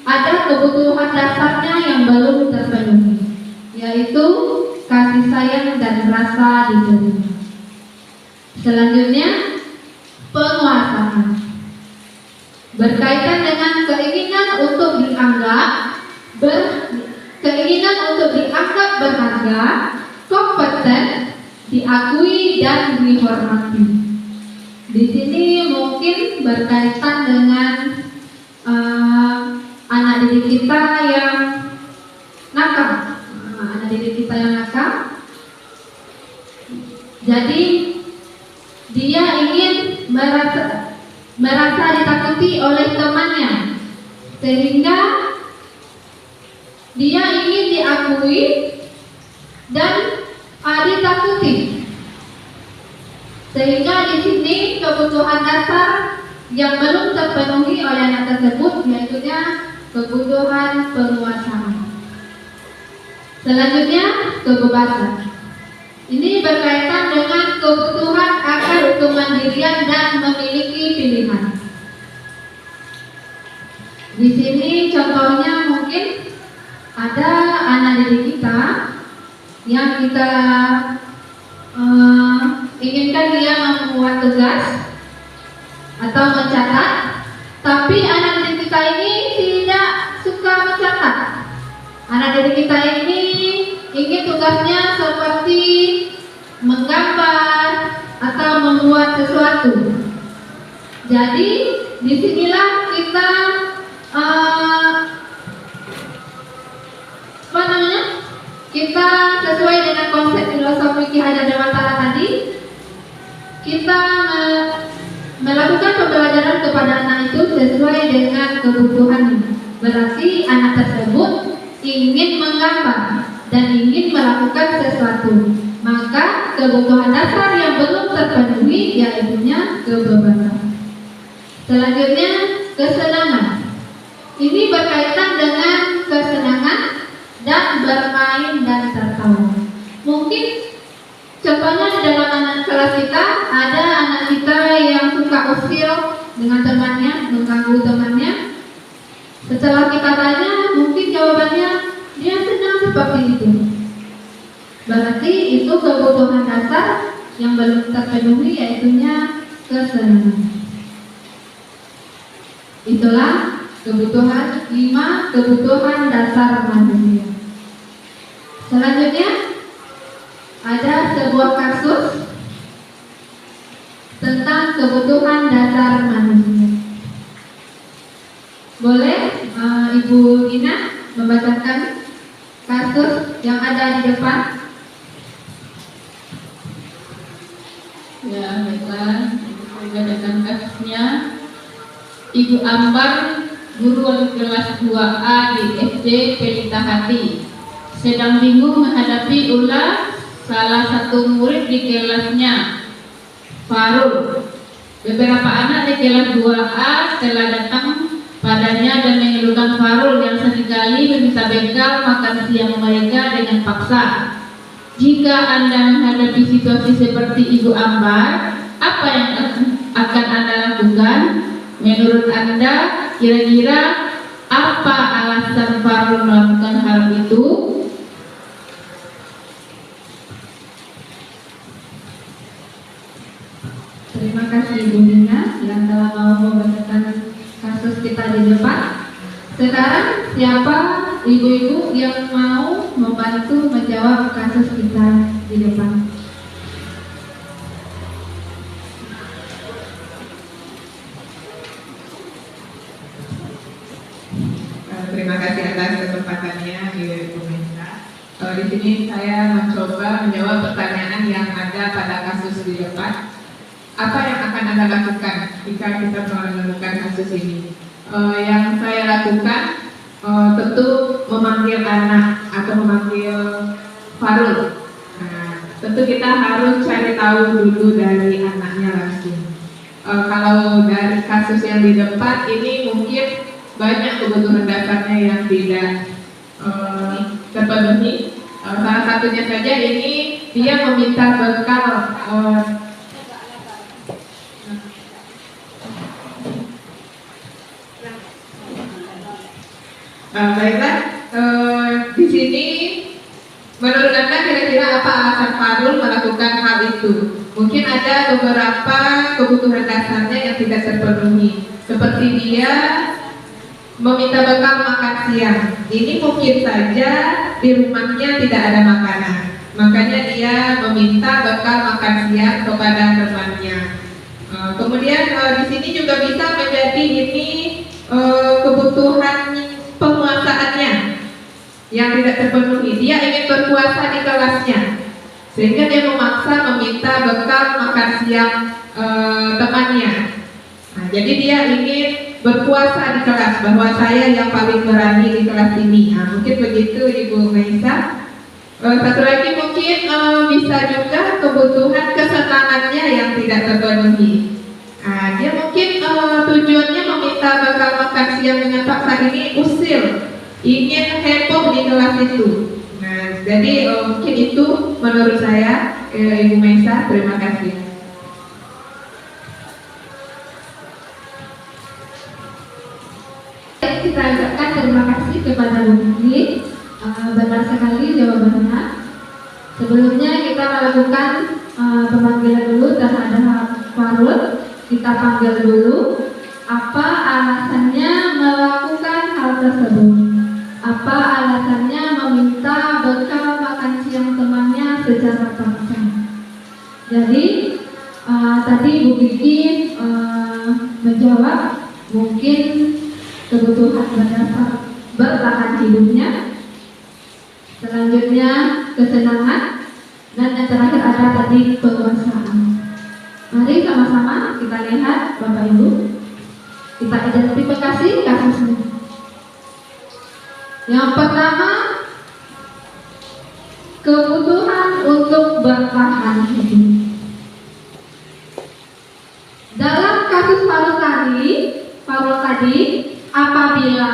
ada kebutuhan dasarnya yang belum terpenuhi, yaitu kasih sayang dan rasa diterima. Selanjutnya penguasaan. Berkaitan dengan keinginan untuk dianggap berharga, kompeten, diakui dan dihormati. Di sini mungkin berkaitan dengan anak didik kita yang nakal. Jadi dia ingin merasa ditakuti oleh temannya, sehingga dia ingin diakui dan ditakuti. Sehingga di sini kebutuhan dasar yang belum terpenuhi oleh anak tersebut, yaitu kebutuhan penguasaan. Selanjutnya kebebasan. Ini berkaitan dengan kebutuhan akan kemandirian dan memiliki pilihan. Di sini contohnya mungkin ada anak didik kita yang kita inginkan dia membuat tugas atau mencatat, tapi anak didik kita ini tidak suka mencatat. Anak didik kita ini ingin tugasnya seperti menggambar atau membuat sesuatu. Jadi disinilah kita kita konsep filosofi Ki Hajar Dewantara tadi, kita melakukan pembelajaran kepada anak itu sesuai dengan kebutuhannya. Berarti anak tersebut ingin menggambar dan ingin melakukan sesuatu, maka kebutuhan dasar yang belum terpenuhi yaitunya kebebasan. Selanjutnya, kesenangan. Ini berkaitan dengan kesenangan dan bermain dan tertawa. Mungkin contohnya di dalam anak kelas kita ada anak kita yang suka usil dengan temannya, mengganggu temannya. Setelah kita tanya, mungkin jawabannya dia senang seperti itu. Berarti itu kebutuhan dasar yang belum terpenuhi yaitunya kesenangan. Itulah kebutuhan 5 kebutuhan dasar manusia. Selanjutnya ada sebuah kasus tentang kebutuhan dasar manusia. Boleh Ibu Ina membacakan kasus yang ada di depan? Ya, baiklah. Saya bacakan kasusnya. Ibu Ambar, guru wali kelas 2A di SD Pelita Hati, sedang bingung menghadapi ulah salah satu murid di kelasnya, Farul. Beberapa anak di kelas 2A telah datang padanya dan mengeluhkan Farul yang seringkali meminta bekal makan siang mereka dengan paksa. Jika Anda menghadapi situasi seperti Ibu Ambar, apa yang akan Anda lakukan? Menurut Anda, kira-kira apa alasan Farul melakukan hal itu? Terima kasih Ibu Nina yang telah mau membacakan kasus kita di depan. Sekarang siapa ibu-ibu yang mau membantu menjawab kasus kita di depan? Terima kasih atas kesempatannya Ibu Mensa. Di sini saya mencoba menjawab pertanyaan yang ada pada kasus di depan. Apa yang akan Anda lakukan jika kita menemukan kasus ini? Yang saya lakukan tentu memanggil anak atau memanggil Farul. Nah, tentu kita harus cari tahu dulu dari anaknya langsung. Kalau dari kasus yang di depan ini mungkin banyak kebutuhan dasarnya yang tidak terpenuhi. Salah satunya saja ini dia meminta bekal. Baiklah, di sini menurut Anda kira-kira apa alasan Farul melakukan hal itu? Mungkin ada beberapa kebutuhan dasarnya yang tidak terpenuhi, seperti dia meminta bekal makan siang. Ini mungkin saja di rumahnya tidak ada makanan, makanya dia meminta bekal makan siang kepada temannya. Kemudian di sini juga bisa menjadi ini kebutuhan penguasaannya yang tidak terpenuhi. Dia ingin berpuasa di kelasnya, sehingga dia memaksa meminta bekal makan siang temannya. Nah, jadi dia ingin berpuasa di kelas, bahwa saya yang paling berani di kelas ini. Nah, mungkin begitu Ibu Meisa. Satu lagi mungkin bisa juga kebutuhan kesenangannya yang tidak terpenuhi. Nah, dia mungkin tujuannya meminta bekal makan siang dengan paksa ini usil, ingin heboh di kelas itu. Nah, jadi mungkin itu menurut saya, Ibu Meisa. Terima kasih. Kita ucapkan terima kasih kepada Bu Nini. Benar sekali jawabannya. Sebelumnya kita melakukan pemanggilan dulu terhadap Farul. Kita panggil dulu apa alasannya melakukan hal tersebut. Apa alasannya meminta bekal makan siang temannya secara paksa. Jadi tadi Bu Kiki menjawab mungkin kebutuhan berdasar bertahan hidupnya. Selanjutnya kesenangan. Dan yang terakhir ada tadi penguasaan. Mari sama-sama kita lihat Bapak Ibu. Kita identifikasi kasusnya. Yang pertama, kebutuhan untuk bertahan hidup. Dalam kasus Farul tadi, apabila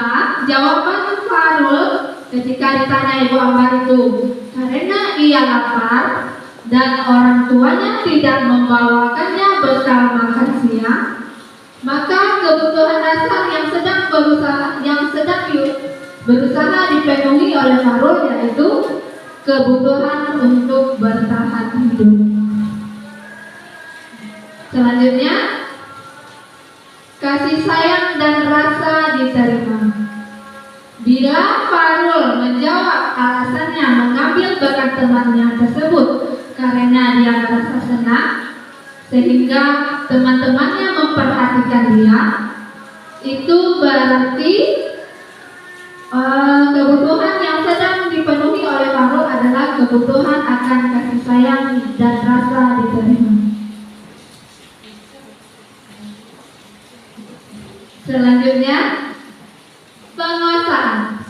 jawaban Farul ketika ditanya Ibu Ambar itu karena ia lapar dan orang tuanya tidak membawakannya bekal makan siang, maka kebutuhan dasar yang sedang berusaha dipenuhi oleh Farul yaitu kebutuhan untuk bertahan hidup. Selanjutnya, kasih sayang dan rasa diterima. Bila Farul menjawab alasannya mengambil bekal temannya tersebut karena dia merasa senang, sehingga teman-temannya memperhatikan dia, itu berarti kebutuhan yang sedang dipenuhi oleh Farul adalah kebutuhan akan kasih sayang dan rasa diterima. Selanjutnya, penguasaan,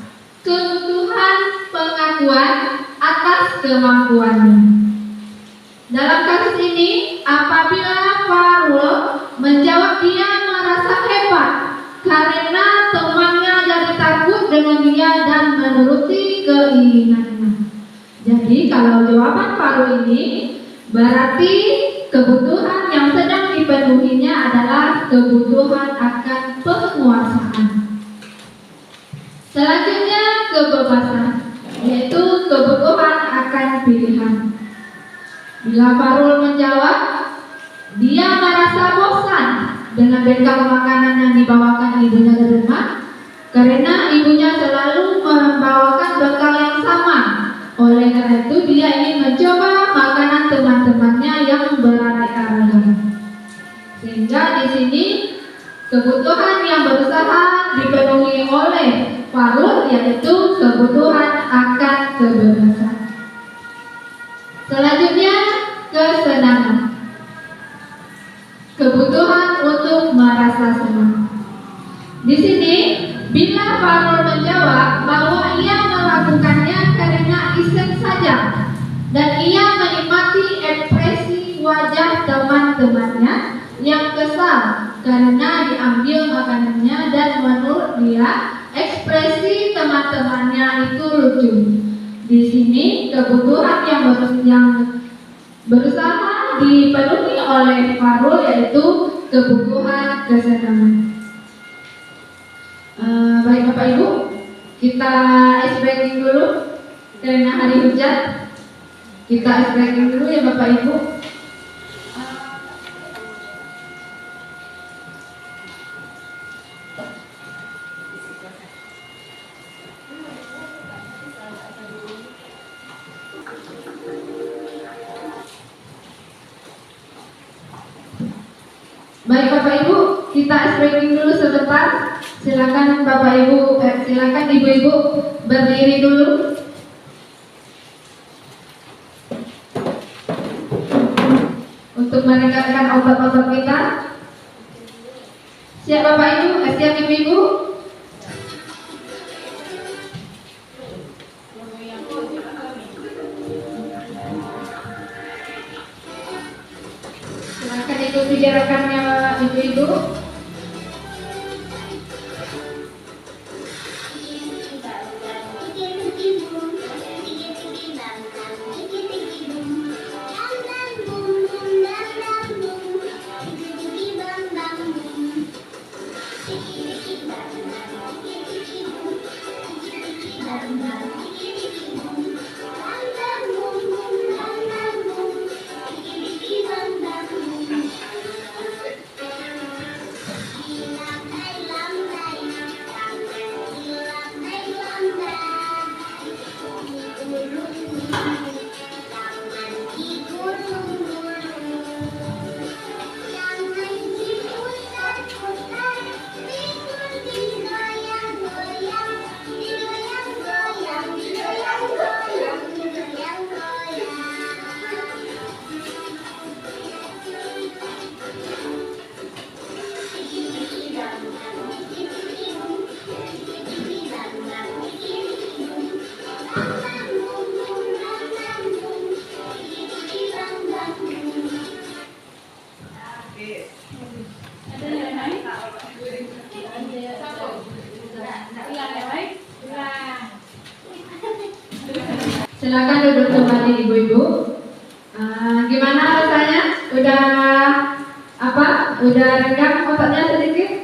kebutuhan pengakuan atas kemampuannya. Dalam kasus ini, apabila Farul menjawab dia merasa hebat karena temannya jadi takut dengan dia dan menuruti keinginannya. Jadi kalau jawaban Farul ini berarti kebutuhan yang sedang dipenuhinya adalah kebutuhan akan penguasaan. Selanjutnya, kebebasan, yaitu kebutuhan akan pilihan. Bila Farul menjawab dia merasa bosan dengan bekal makanan yang dibawakan ibunya ke rumah karena ibunya selalu membawakan bekal yang sama. Oleh karena itu dia ingin mencoba makanan teman-temannya yang beraneka ragam. Sehingga di sini kebutuhan yang berusaha dipenuhi oleh Farul yaitu kebutuhan akan kebebasan. Selanjutnya, kesenangan, kebutuhan untuk merasa senang. Di sini, bila Farul menjawab bahwa ia melakukannya karena iseng saja dan ia menikmati ekspresi wajah teman-temannya yang kesal karena diambil makanannya dan menurut dia ekspresi teman-temannya itu lucu. Di sini kebutuhan yang berusaha dipenuhi oleh Farul yaitu kebutuhan kesenangan. Baik Bapak Ibu, kita ice breaking dulu karena hari hujan. Kita ice breaking dulu ya Bapak Ibu. Baik Bapak Ibu, kita ice breaking dulu sebentar. Silakan Bapak Ibu, silakan Ibu-ibu berdiri dulu. Untuk merekarkan obat-obat kita. Siap Bapak Ibu, siap Ibu-ibu. Silakan ikuti gerakannya Ibu-ibu. Silakan duduk kembali ibu-ibu. Gimana rasanya? Udah renggang otaknya sedikit?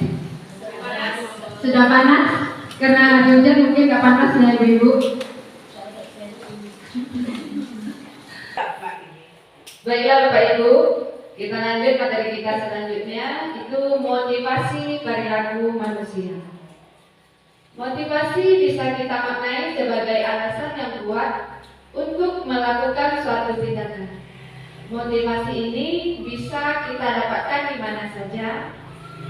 Sudah panas? Karena di hujan mungkin nggak panas ya ibu-ibu. Baiklah Bapak Ibu, kita lanjut materi kita selanjutnya, itu motivasi perilaku manusia. Motivasi bisa kita maknai sebagai alasan yang kuat untuk melakukan suatu tindakan. Motivasi ini bisa kita dapatkan di mana saja,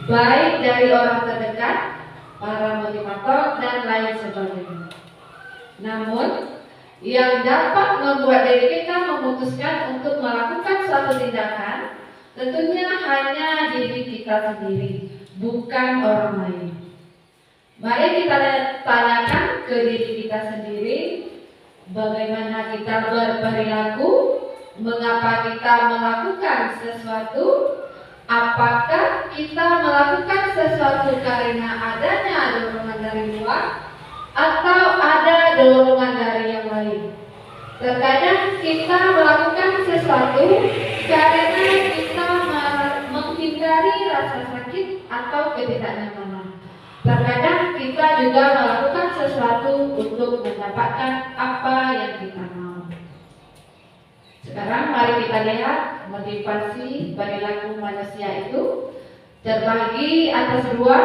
baik dari orang terdekat, para motivator, dan lain sebagainya. Namun, yang dapat membuat diri kita memutuskan untuk melakukan suatu tindakan tentunya hanya diri kita sendiri, bukan orang lain. Mari kita tanyakan ke diri kita sendiri, bagaimana kita berperilaku, mengapa kita melakukan sesuatu, apakah kita melakukan sesuatu karena adanya dorongan dari luar atau ada dorongan dari yang lain. Terkadang kita melakukan sesuatu karena kita menghindari rasa sakit atau ketidaknyamanan. Terkadang kita juga melakukan sesuatu untuk mendapatkan apa yang kita mau. Sekarang mari kita lihat motivasi perilaku manusia itu terbagi atas dua,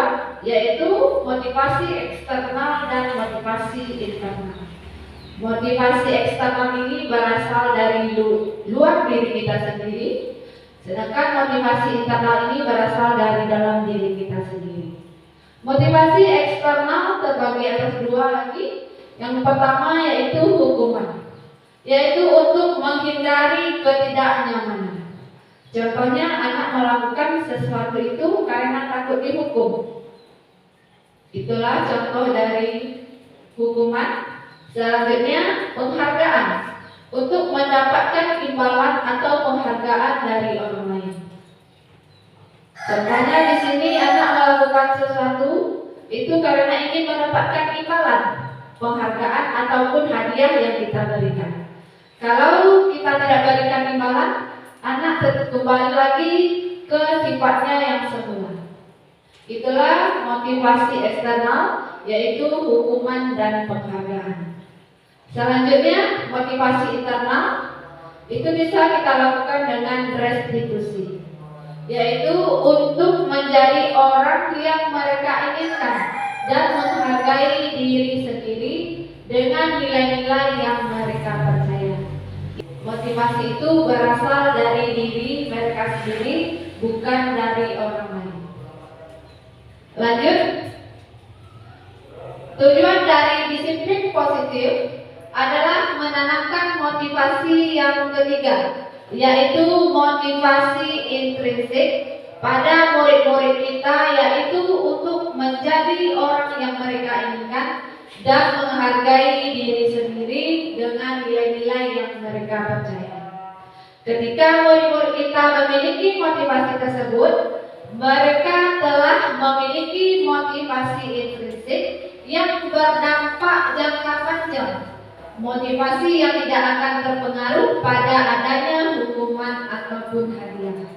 yaitu motivasi eksternal dan motivasi internal. Motivasi eksternal ini berasal dari luar diri kita sendiri, sedangkan motivasi internal ini berasal dari dalam diri kita sendiri. Motivasi eksternal terbagi atas dua lagi. Yang pertama yaitu hukuman, yaitu untuk menghindari ketidaknyamanan. Contohnya, anak melakukan sesuatu itu karena takut dihukum. Itulah contoh dari hukuman. Selanjutnya, penghargaan, untuk mendapatkan imbalan atau penghargaan dari orang lain. Contohnya di sini anak melakukan sesuatu itu karena ingin mendapatkan imbalan, penghargaan ataupun hadiah yang kita berikan. Kalau kita tidak berikan imbalan, anak kembali lagi ke sifatnya yang semula. Itulah motivasi eksternal, yaitu hukuman dan penghargaan. Selanjutnya, motivasi internal itu bisa kita lakukan dengan restitusi, yaitu untuk menjadi orang yang mereka inginkan dan menghargai diri sendiri dengan nilai-nilai yang mereka percaya. Motivasi itu berasal dari diri mereka sendiri, bukan dari orang lain. Lanjut, tujuan dari disiplin positif adalah menanamkan motivasi yang ketiga, yaitu motivasi intrinsik pada murid-murid kita, yaitu untuk menjadi orang yang mereka inginkan dan menghargai diri sendiri dengan nilai-nilai yang mereka percaya. Ketika murid-murid kita memiliki motivasi tersebut, mereka telah memiliki motivasi intrinsik yang berdampak jangka panjang, motivasi yang tidak akan terpengaruh pada adanya hukuman ataupun hadiah.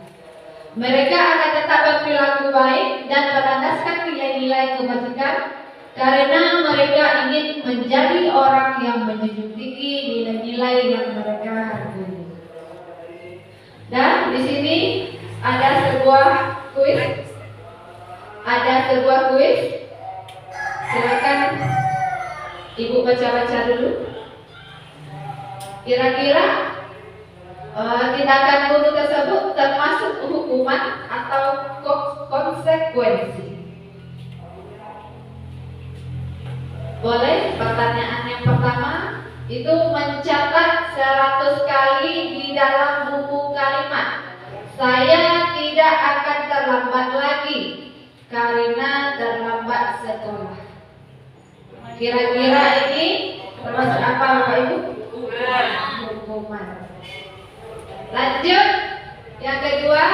Mereka akan tetap berperilaku baik dan berlandaskan nilai-nilai kebajikan karena mereka ingin menjadi orang yang menjunjung tinggi nilai-nilai yang mereka hargai. Dan di sini ada sebuah kuis. Silakan Ibu baca-baca dulu. Kira-kira tindakan guru tersebut termasuk hukuman atau konsekuensi? Boleh, pertanyaan yang pertama itu mencatat 100 kali di dalam buku kalimat, saya tidak akan terlambat lagi karena terlambat sekolah. Kira-kira ini termasuk apa Bapak Ibu? Hukuman. Lanjut, yang kedua,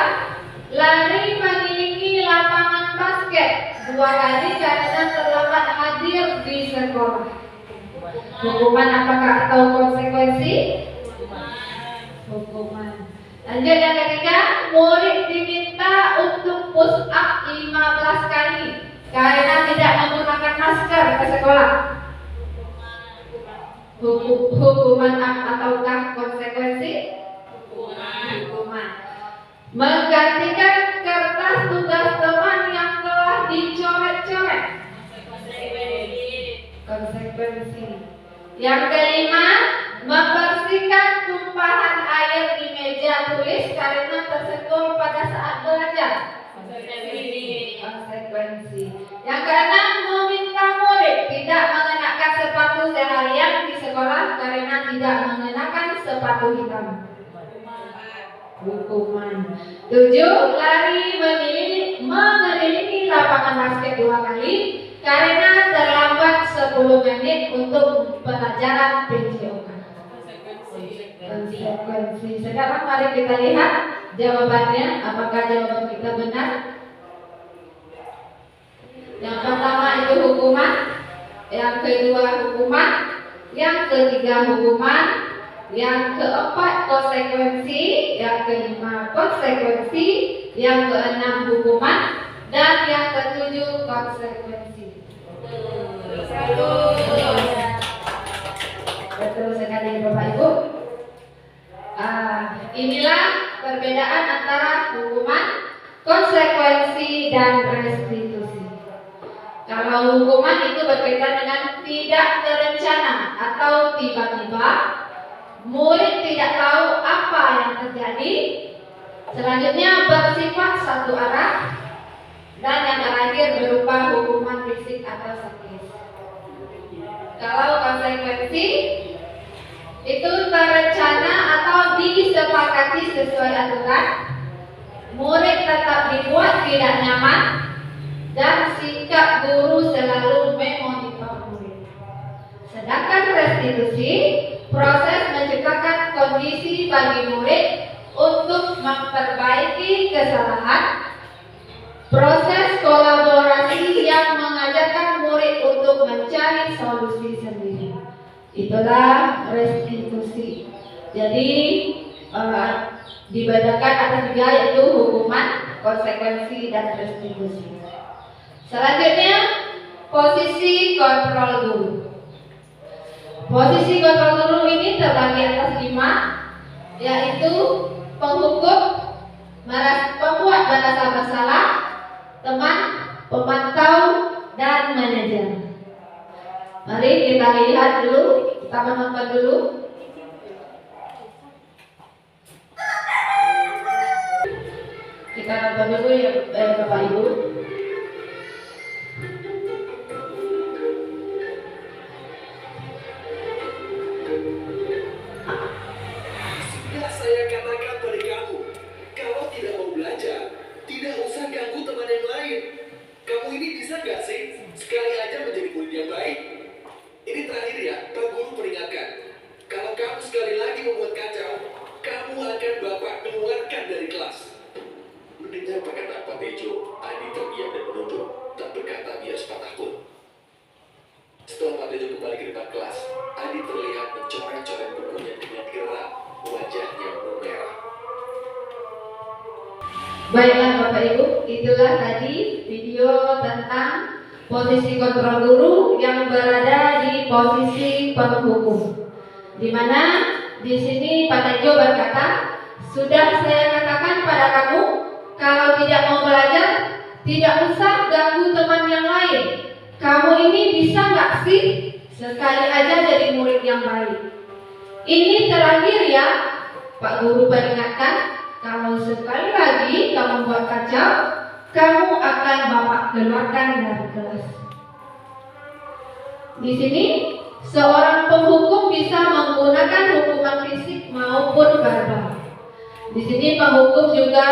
lari mengelilingi lapangan basket 2 kali karena terlambat hadir di sekolah. Hukuman apakah atau konsekuensi konsekuensi hukuman. Lanjut yang ketiga, murid diminta untuk push up 15 kali karena tidak menggunakan masker ke sekolah. Hukuman ataukah konsekuensi? Hukuman. Menggantikan kertas tugas teman yang telah dicoret-coret. Konsekuensi. Yang kelima, membersihkan tumpahan air di meja tulis karena tersentuh pada saat belajar. Konsekuensi. Yang keenam, meminta murid tidak mengenakan sepatu seharian di sekolah karena tidak mengenakan sepatu hitam. Hukuman. 7, lari mengelilingi lapangan basket 2 kali karena terlambat 10 menit untuk pelajaran PJOK. Konsekuensi. Sekarang mari kita lihat jawabannya. Apakah jawaban kita benar? Yang pertama itu hukuman, yang kedua hukuman, yang ketiga hukuman, yang keempat konsekuensi, yang kelima konsekuensi, yang keenam hukuman, dan yang ketujuh konsekuensi. Betul sekali Bapak Ibu. Inilah perbedaan antara hukuman, konsekuensi, dan restitusi. Kalau hukuman itu berkaitan dengan tidak terencana atau tiba-tiba, murid tidak tahu apa yang terjadi. Selanjutnya bersifat satu arah, dan yang terakhir berupa hukuman fisik atau psikis. Kalau konsekuensi itu terencana atau disepakati sesuai aturan, murid tetap dibuat tidak nyaman, dan sikap guru selalu memonitor murid. Sedangkan restitusi, proses menciptakan kondisi bagi murid untuk memperbaiki kesalahan, proses kolaborasi yang mengajarkan murid untuk mencari solusi sendiri. Itulah restitusi. Jadi dibedakan ada 3, yaitu hukuman, konsekuensi, dan restitusi. Selanjutnya, posisi kontrol guru. Posisi kontrol guru ini terbagi atas 5, yaitu penghukum, pembuat merasa bersalah, teman, pemantau, dan manajer. Mari kita lihat dulu, kita menonton dulu. Kita nonton dulu ya Bapak Ibu. Sudah saya katakan pada kamu, kalau tidak mau belajar, tidak usah ganggu teman yang lain. Kamu ini bisa gak sih sekali aja menjadi murid yang baik? Ini terakhir ya, Pak Guru peringatkan. Kalau kamu sekali lagi membuat kacau, kamu akan Bapak keluarkan dari kelas. Mendengar perkataan Pak Tejo, Adi terdiam dan menunduk, tak berkata biar sepatah pun. Setelah Pak Tejo kembali ke depan kelas, Adi terlihat mencoret-coret bukunya dengan geram, wajahnya memerah. Baiklah Bapak Ibu, itulah tadi video tentang posisi kontrol guru yang berada di posisi penghukum. Di mana di sini Pak Tejo berkata, sudah saya katakan pada kamu, kalau tidak mau belajar, tidak usah ganggu teman yang lain. Kamu ini bisa nggak sih sekali aja jadi murid yang baik? Ini terakhir ya, Pak Guru peringatkan. Kalau sekali lagi kamu buat kacau, kamu akan Bapak keluarkan dari kelas. Di sini seorang penghukum bisa menggunakan hukuman fisik maupun verbal. Di sini penghukum juga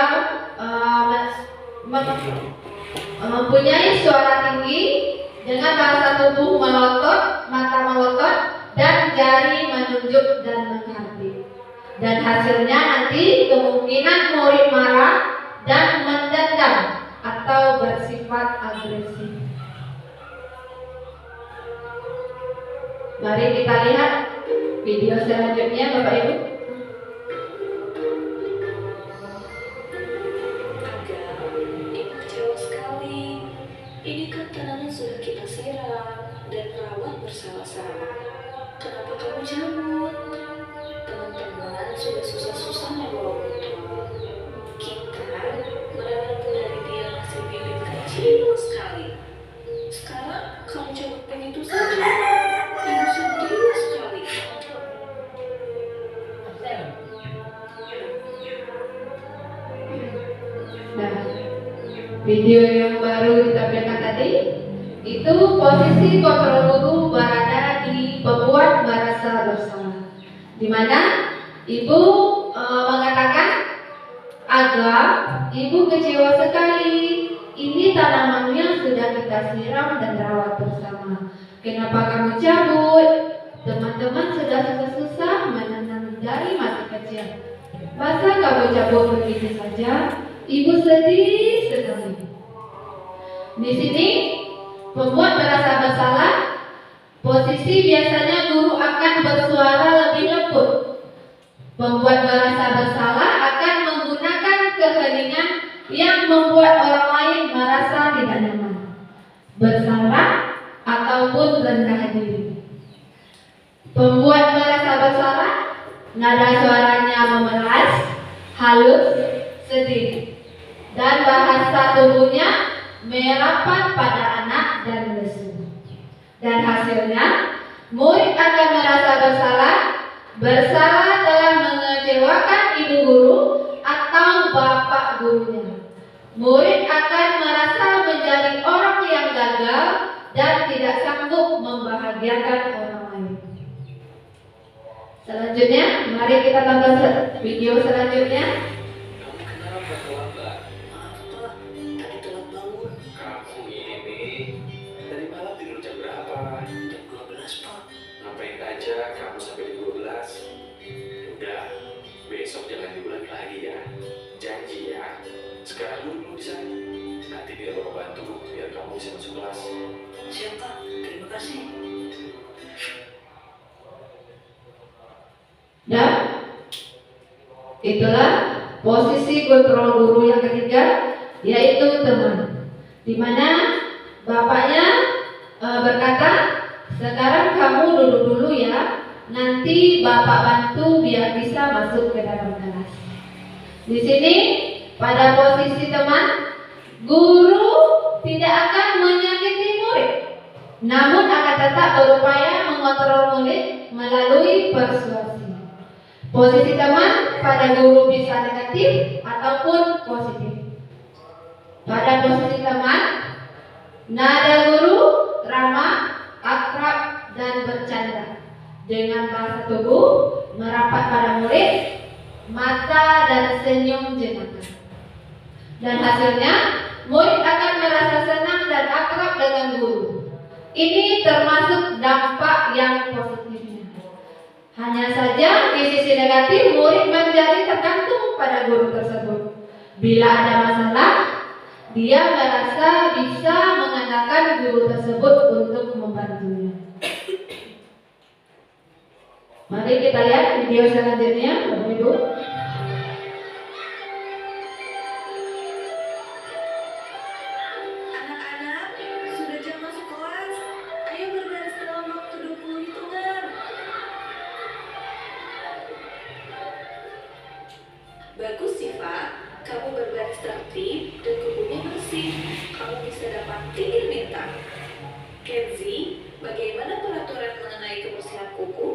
mempunyai suara tinggi dengan bahasa tubuh melotot, mata melotot, dan jari menunjuk dan menghati. Dan hasilnya nanti kemungkinan murid marah dan mendendam atau bersifat agresif. Mari kita lihat video selanjutnya Bapak Ibu. Ibu kecewa sekali. Ini kan tanaman sudah kita siram dan rawat bersama-sama. Kenapa kamu cabut? Teman-teman sudah susah-susah membawa motor. Kita merawat dari dia masih bibit kecil sekali. Sekarang kamu cabut begitu saja. Ibu sedih sekali. Nah, video yang baru ditampilkan tadi itu posisi kontrol guru berada di pembuat merasa bersalah, di mana ibu mengatakan agar ibu kecewa sekali. Ini tanamannya sudah kita siram dan rawat bersama. Kenapa kamu cabut? Teman-teman sudah susah-susah menanam dari masih kecil. Masa kamu cabut begitu saja? Ibu sedih sekali. Di sini pembuat merasa bersalah. Posisi biasanya guru akan bersuara lebih lembut. Pembuat merasa bersalah akan menggunakan keheningan yang membuat orang lain merasa tidak nyaman, bersalah ataupun rendah diri. Pembuat merasa bersalah, nada suaranya memeras, halus, sedih, dan bahasa tubuhnya merapat pada anak dan lesu. Dan hasilnya, murid akan merasa bersalah telah mengecewakan ibu guru atau bapak gurunya. Murid akan merasa menjadi orang yang gagal dan tidak sanggup membahagiakan orang lain. Selanjutnya, mari kita tonton video selanjutnya. Kamu kenapa terlambat? Maaf Pak, tadi telat bangun. Kamu ini dari malam tidur jam berapa? Jam 12 Pak. Ngapain aja kamu sampai di 12? Udah, besok jangan diulangi lagi ya. Janji ya. Sekarang dulu di sana. Nanti dia bawa bantu biar kamu bisa masuk kelas. Siap Pak, terima kasih. Dan itulah posisi kontrol guru yang ketiga, yaitu teman, di mana bapaknya berkata, sekarang kamu duduk dulu ya, nanti bapak bantu biar bisa masuk ke dalam kelas. Di sini pada posisi teman, guru tidak akan menyakiti murid, namun akan tetap berupaya mengontrol murid melalui persuasi. Posisi teman pada guru bisa negatif ataupun positif. Pada posisi teman, nada guru ramah, akrab, dan bercanda. Dengan bahasa tubuh merapat pada murid, mata dan senyum jemaah. Dan hasilnya, murid akan merasa senang dan akrab dengan guru. Ini termasuk dampak yang positifnya. Hanya saja di sisi negatif, murid menjadi tergantung pada guru tersebut. Bila ada masalah, dia merasa bisa mengandalkan guru tersebut untuk membantunya. Mari kita lihat video selanjutnya, Bapak Ibu. Anak-anak, sudah jam masuk kelas. Ayo berbaris dalam waktu 20 hitungan. Bagus Siva, kamu berbaris tertib dan kukunya bersih. Kamu bisa dapat tinggi bintang. Kenzi, bagaimana peraturan mengenai kebersihan kuku?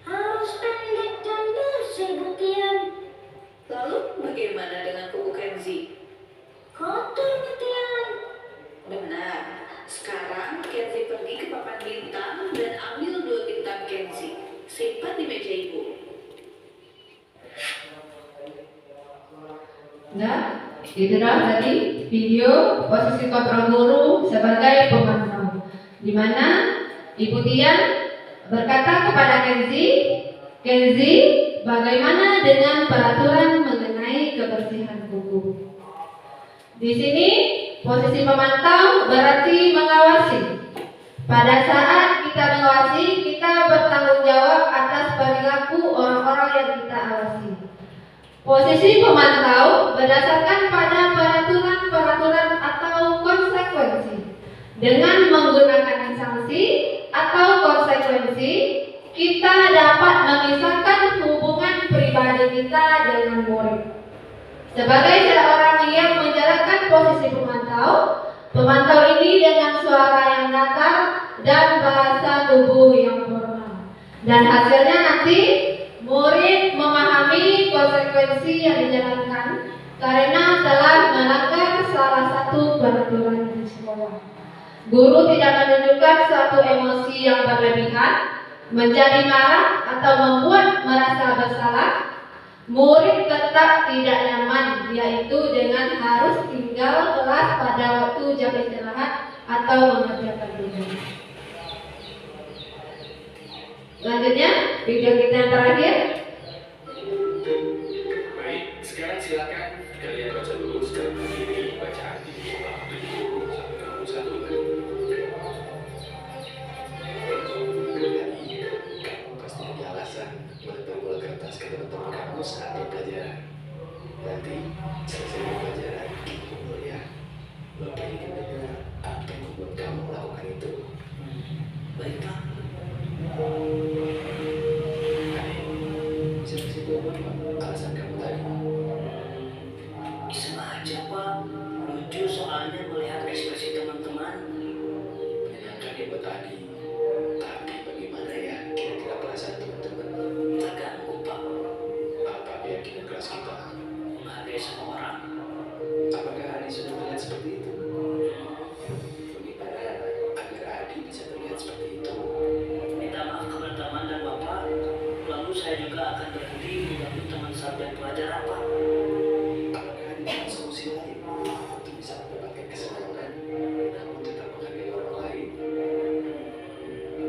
Harus pendek dan bersih, Butian. Lalu bagaimana dengan kuku Kenzi? Kotor, Butian. Benar. Sekarang Kenzi pergi ke papan bintang dan ambil 2 bintang Kenzi. Simpan di meja ibu. Nah, itulah tadi video posisi kontrol guru sebagai pemantau, di mana Ibu Tian berkata kepada Kenzi, bagaimana dengan peraturan mengenai kebersihan kuku? Di sini posisi pemantau berarti mengawasi. Pada saat kita mengawasi, kita bertanggung jawab atas kita awasi. Posisi pemantau berdasarkan pada peraturan atau konsekuensi. Dengan menggunakan sanksi atau konsekuensi, kita dapat memisahkan hubungan pribadi kita dengan murid. Sebagai seorang yang menjalankan posisi pemantau ini dengan suara yang datar dan bahasa tubuh yang formal. Dan hasilnya nanti murid memahami konsekuensi yang dijalankan karena telah melanggar salah satu peraturan di sekolah. Guru tidak menunjukkan suatu emosi yang berlebihan, menjadi marah atau membuat merasa bersalah. Murid tetap tidak nyaman, yaitu dengan harus tinggal kelas pada waktu jam istirahat atau mengerjakan tugas. Selanjutnya, video kita yang terakhir. Baik, sekarang silakan kalian baca dulu secara berdiri bacaan di bawah 71 lagi. Kamu pasti punya alasan melempar bola kertas ke teman-teman kamu saat pelajaran. Nanti selesai pelajaran, kumpul ya. Bapak ingin dengar apa yang membuat kamu melakukan itu. Baik, Pak. Bisa kasih tahu apa alasan kamu tadi? Iseng aja, Pak. Lucu soalnya melihat ekspresi teman-teman. Menyenangkan ya buat tadi. Tapi bagaimana ya kira-kira perasaan teman-teman? Terganggu, Pak. Apa keyakinan kelas kita? Menghargai semua orang. Apakah Adi sudah melihat seperti itu? Bagaimana agar Adi bisa melihat seperti itu? Minta maaf kepada teman dan Bapak. Lalu saya juga akan berhenti mengganggu teman sampai pelajaran, Pak. Apakah Adi punya solusi lain untuk bisa mendapatkan kesenangan namun tetap menghargai orang lain?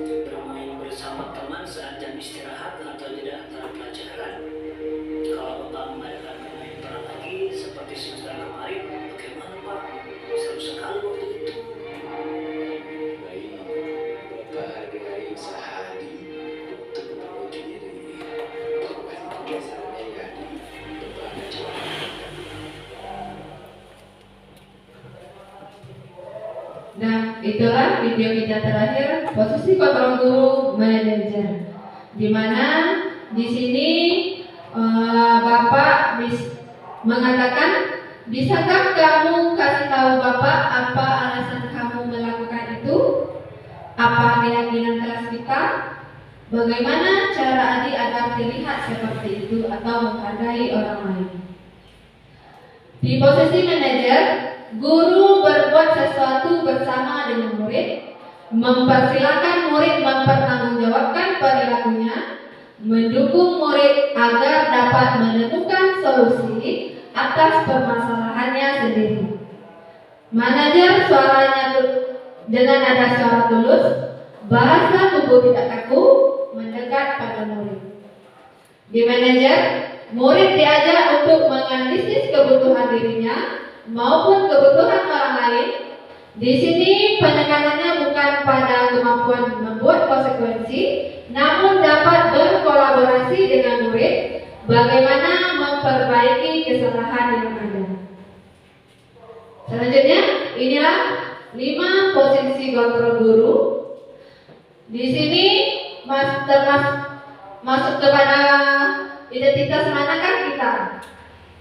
Bermain bersama teman saat jam istirahat atau jeda antara pelajaran. Kalau Bapak mengadakan bermain peran lagi seperti semester kemarin, bagaimana, Pak? Seru sekali waktu itu. Baik, Bapak hargai usaha Adi untuk memperbaiki diri. Terima kasih juga sarannya ya Adi. Bapak akan coba lakukan. Nah, itulah video kita terakhir, posisi kontrol guru manajer. Di mana di sini Bapak mengatakan, bisakah kamu kasih tahu Bapak apa alasan kamu melakukan itu? Apa keyakinan kelas kita? Bagaimana cara Adi agar terlihat seperti itu atau menghargai orang lain? Di posisi manajer, guru berbuat sesuatu bersama dengan murid, mempersilahkan murid mempertanggungjawabkan perilakunya, mendukung murid agar dapat menemukan solusi atas permasalahannya sendiri. Manajer suaranya dengan nada suara tulus, bahasa tubuh tidak kaku, mendekat pada murid. Di manajer, murid diajak untuk menganalisis kebutuhan dirinya maupun kebutuhan orang lain. Di sini penekanannya bukan pada kemampuan membuat konsekuensi, namun dapat berkolaborasi dengan murid bagaimana memperbaiki kesalahan yang ada. Selanjutnya, inilah 5 posisi kontrol guru. Di sini masuk kepada identitas manakah kita?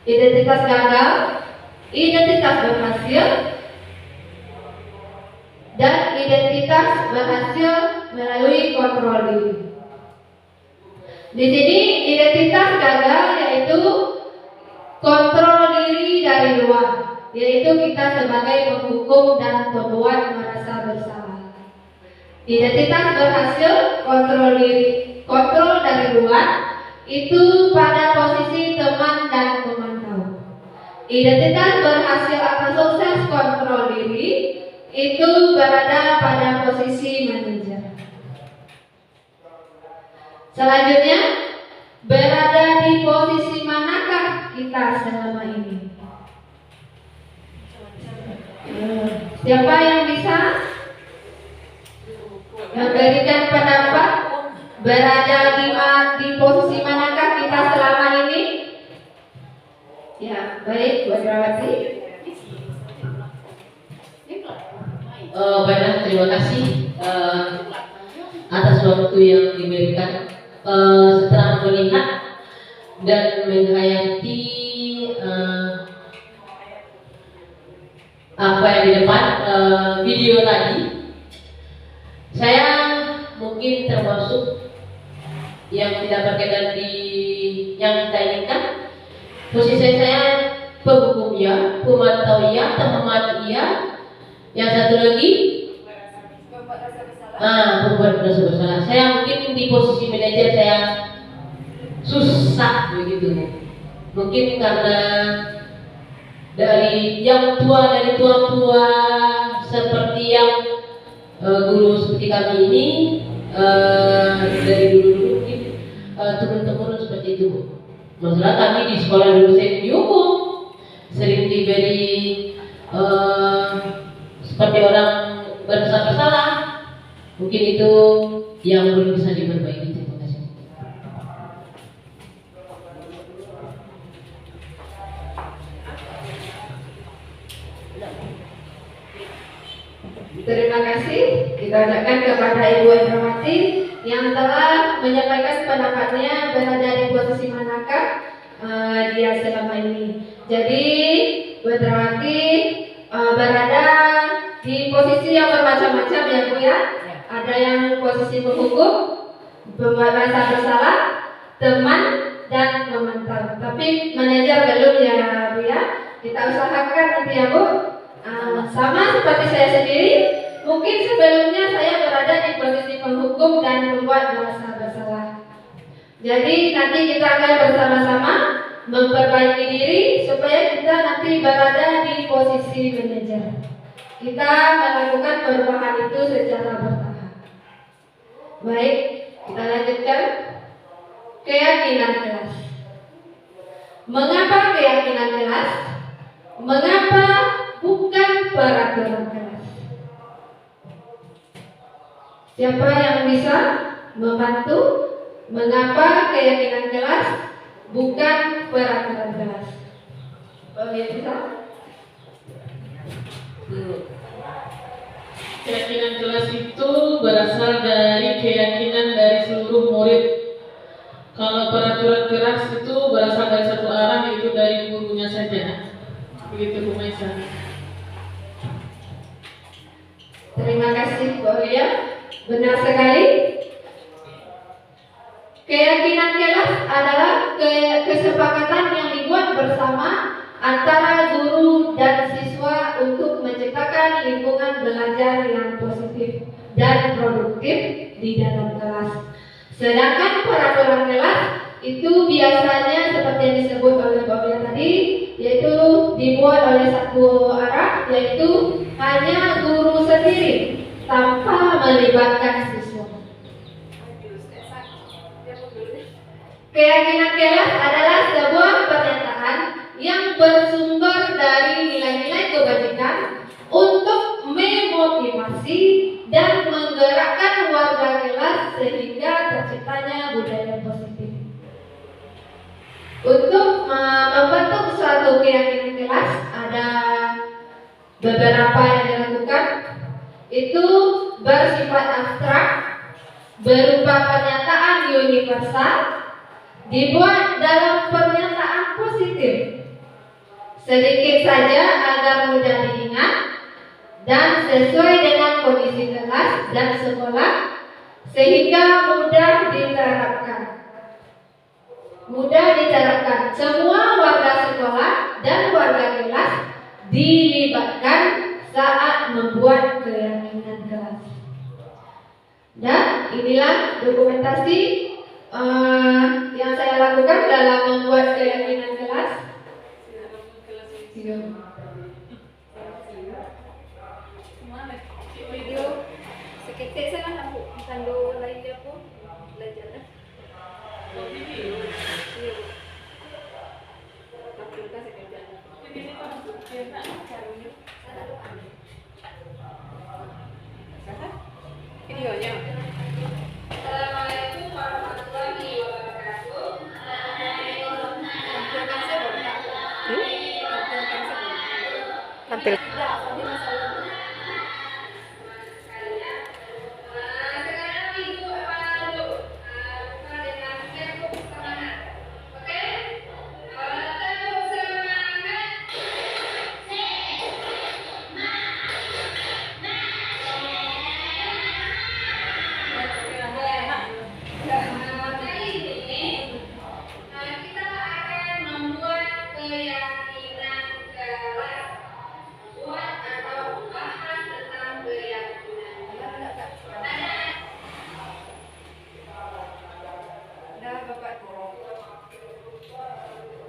Identitas gagal, identitas berhasil, dan identitas berhasil melalui kontrol diri. Di sini identitas gagal yaitu kontrol diri dari luar, yaitu kita sebagai penghukum dan pembuat merasa bersalah. Identitas berhasil kontrol dari luar itu pada posisi teman dan pemantau. Identitas berhasil atau sukses kontrol diri itu berada pada posisi manajer. Selanjutnya, berada di posisi manakah kita selama ini? Siapa yang bisa memberikan pendapat? Berada di posisi manakah kita selama Indrawati. Baiklah, terima kasih atas waktu yang diberikan. Setelah melihat dan menghayati apa yang di depan video tadi, saya mungkin termasuk yang tidak berkenan di yang kita inginkan. Posisi saya penghukum ya, pemantau ya, teman iya, yang satu lagi pembuat merasa bersalah. Saya mungkin di posisi manajer saya susah begitu. Mungkin karena dari yang tua, dari tua-tua seperti yang guru seperti kami ini, dari dulu mungkin turun-temurun seperti itu. Masalah kami di sekolah dulu saya dihukum, sering diberi seperti orang bersalah. Mungkin itu yang belum bisa diperbaiki. Terima kasih. Terima kasih kita ucapkan kepada Ibu Indrawati yang telah menyampaikan pendapatnya berada di posisi manakah dia selama ini. Jadi Bu Indrawati berada di posisi yang bermacam-macam ya Bu ya. Ada yang posisi penghukum, pembuat merasa bersalah, teman, dan memantau. Tapi manajer belum ya Bu ya. Kita usahakan nanti ya Bu. Sama seperti saya sendiri, mungkin sebelumnya saya berada di posisi penghukum dan membuat merasa bersalah. Jadi nanti kita akan bersama-sama memperbaiki diri supaya kita nanti berada di posisi manajer. Kita melakukan perubahan itu secara bertahap. Baik, kita lanjutkan. Keyakinan kelas. Mengapa keyakinan kelas? Mengapa bukan peraturan kelas? Siapa yang bisa membantu? Mengapa keyakinan kelas bukan peraturan kelas? Bisa? Keyakinan kelas itu berasal dari keyakinan dari seluruh murid. Kalau peraturan kelas itu berasal dari satu arah, yaitu dari gurunya saja. Begitu Bu Maisa. Terima kasih Bu Aulia. Benar sekali. Keyakinan kelas adalah kesepakatan yang dibuat bersama antara guru dan siswa untuk menciptakan lingkungan belajar yang positif dan produktif di dalam kelas. Sedangkan peraturan kelas itu biasanya seperti yang disebut oleh Pak Bia tadi, yaitu dibuat oleh satu arah, yaitu hanya guru sendiri tanpa melibatkan siswa. Keyakinan kelas adalah sebuah pernyataan yang bersumber dari nilai-nilai kebajikan untuk memotivasi dan menggerakkan warga kelas sehingga terciptanya budaya positif. Untuk membentuk suatu keyakinan kelas ada beberapa yang dilakukan. Itu bersifat abstrak, berupa pernyataan universal, dibuat dalam pernyataan positif, sedikit saja agar mudah diingat dan sesuai dengan kondisi kelas dan sekolah sehingga mudah diterapkan. Semua warga sekolah dan warga kelas dilibatkan saat membuat keyakinan kelas. Dan inilah dokumentasi yang saya lakukan dalam membuat keyakinan kelas. Video seketik saya nak kandung lain dia pun belajar. Videonya. Assalamualaikum warahmatullahi wabarakatuh. tampilkan.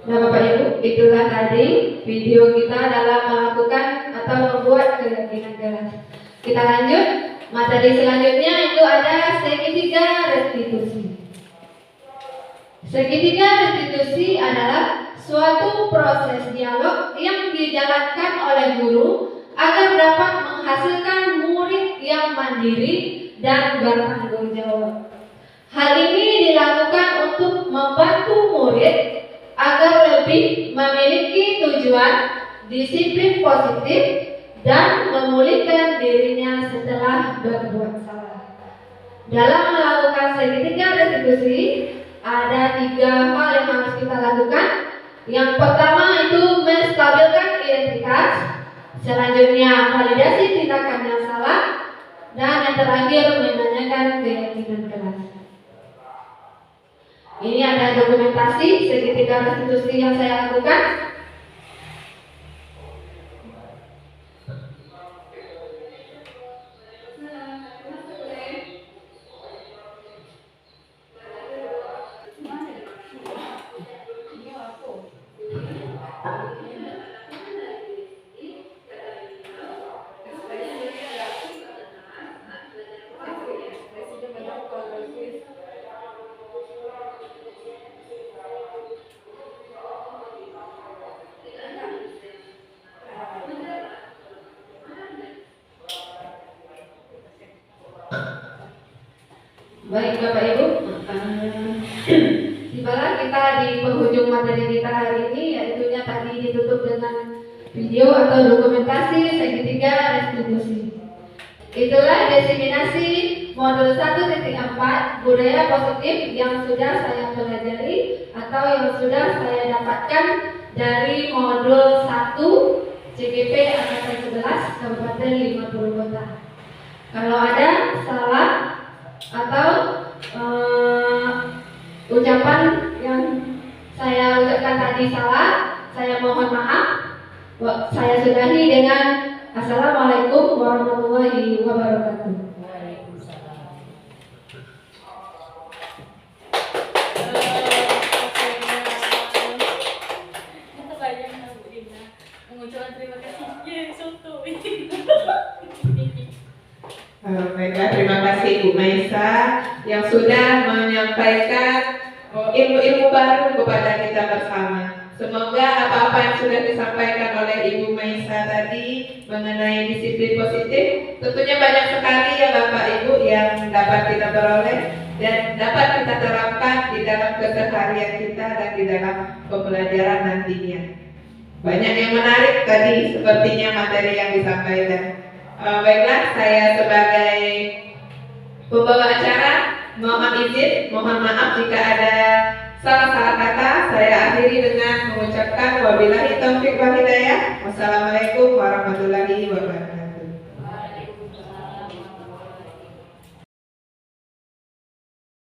Nah Bapak Ibu, itulah tadi video kita dalam melakukan atau membuat keyakinan keras. Kita lanjut, materi selanjutnya itu ada segitiga restitusi. Segitiga restitusi adalah suatu proses dialog yang dijalankan oleh guru agar dapat menghasilkan murid yang mandiri dan bertanggung jawab. Hal ini dilakukan untuk membantu murid agar lebih memiliki tujuan, disiplin positif, dan memulihkan dirinya setelah berbuat salah. Dalam melakukan segitiga restitusi, ada 3 hal yang harus kita lakukan. Yang pertama itu menstabilkan identitas, selanjutnya validasi tindakan yang salah, dan yang terakhir menanyakan keyakinan keras. Ini ada dokumentasi segitiga restitusi yang saya lakukan. Baik Bapak Ibu, tibalah kita di penghujung materi kita hari ini, yaitu tadi ditutup dengan video atau dokumentasi segitiga restitusi. Itulah diseminasi modul 1.4 budaya positif yang sudah saya pelajari atau yang sudah saya dapatkan dari modul 1 CGP Angkatan 11 Kabupaten 50 Kota. Kalau ada salah atau ucapan yang saya ucapkan tadi salah, saya mohon maaf. Saya sudahi dengan Assalamualaikum warahmatullahi wabarakatuh. Mengucapkan terima kasih. Baiklah, terima kasih Ibu Maisa yang sudah menyampaikan ilmu-ilmu baru kepada kita bersama. Semoga apa-apa yang sudah disampaikan oleh Ibu Maisa tadi mengenai disiplin positif tentunya banyak sekali ya Bapak Ibu yang dapat kita peroleh dan dapat kita terapkan di dalam keseharian kita dan di dalam pembelajaran nantinya. Banyak yang menarik tadi sepertinya materi yang disampaikan. Baiklah, saya sebagai pembawa acara mohon izin, mohon maaf jika ada salah-salah kata. Saya akhiri dengan mengucapkan wabillahi taufiq wal hidayah. Wassalamualaikum warahmatullahi wabarakatuh.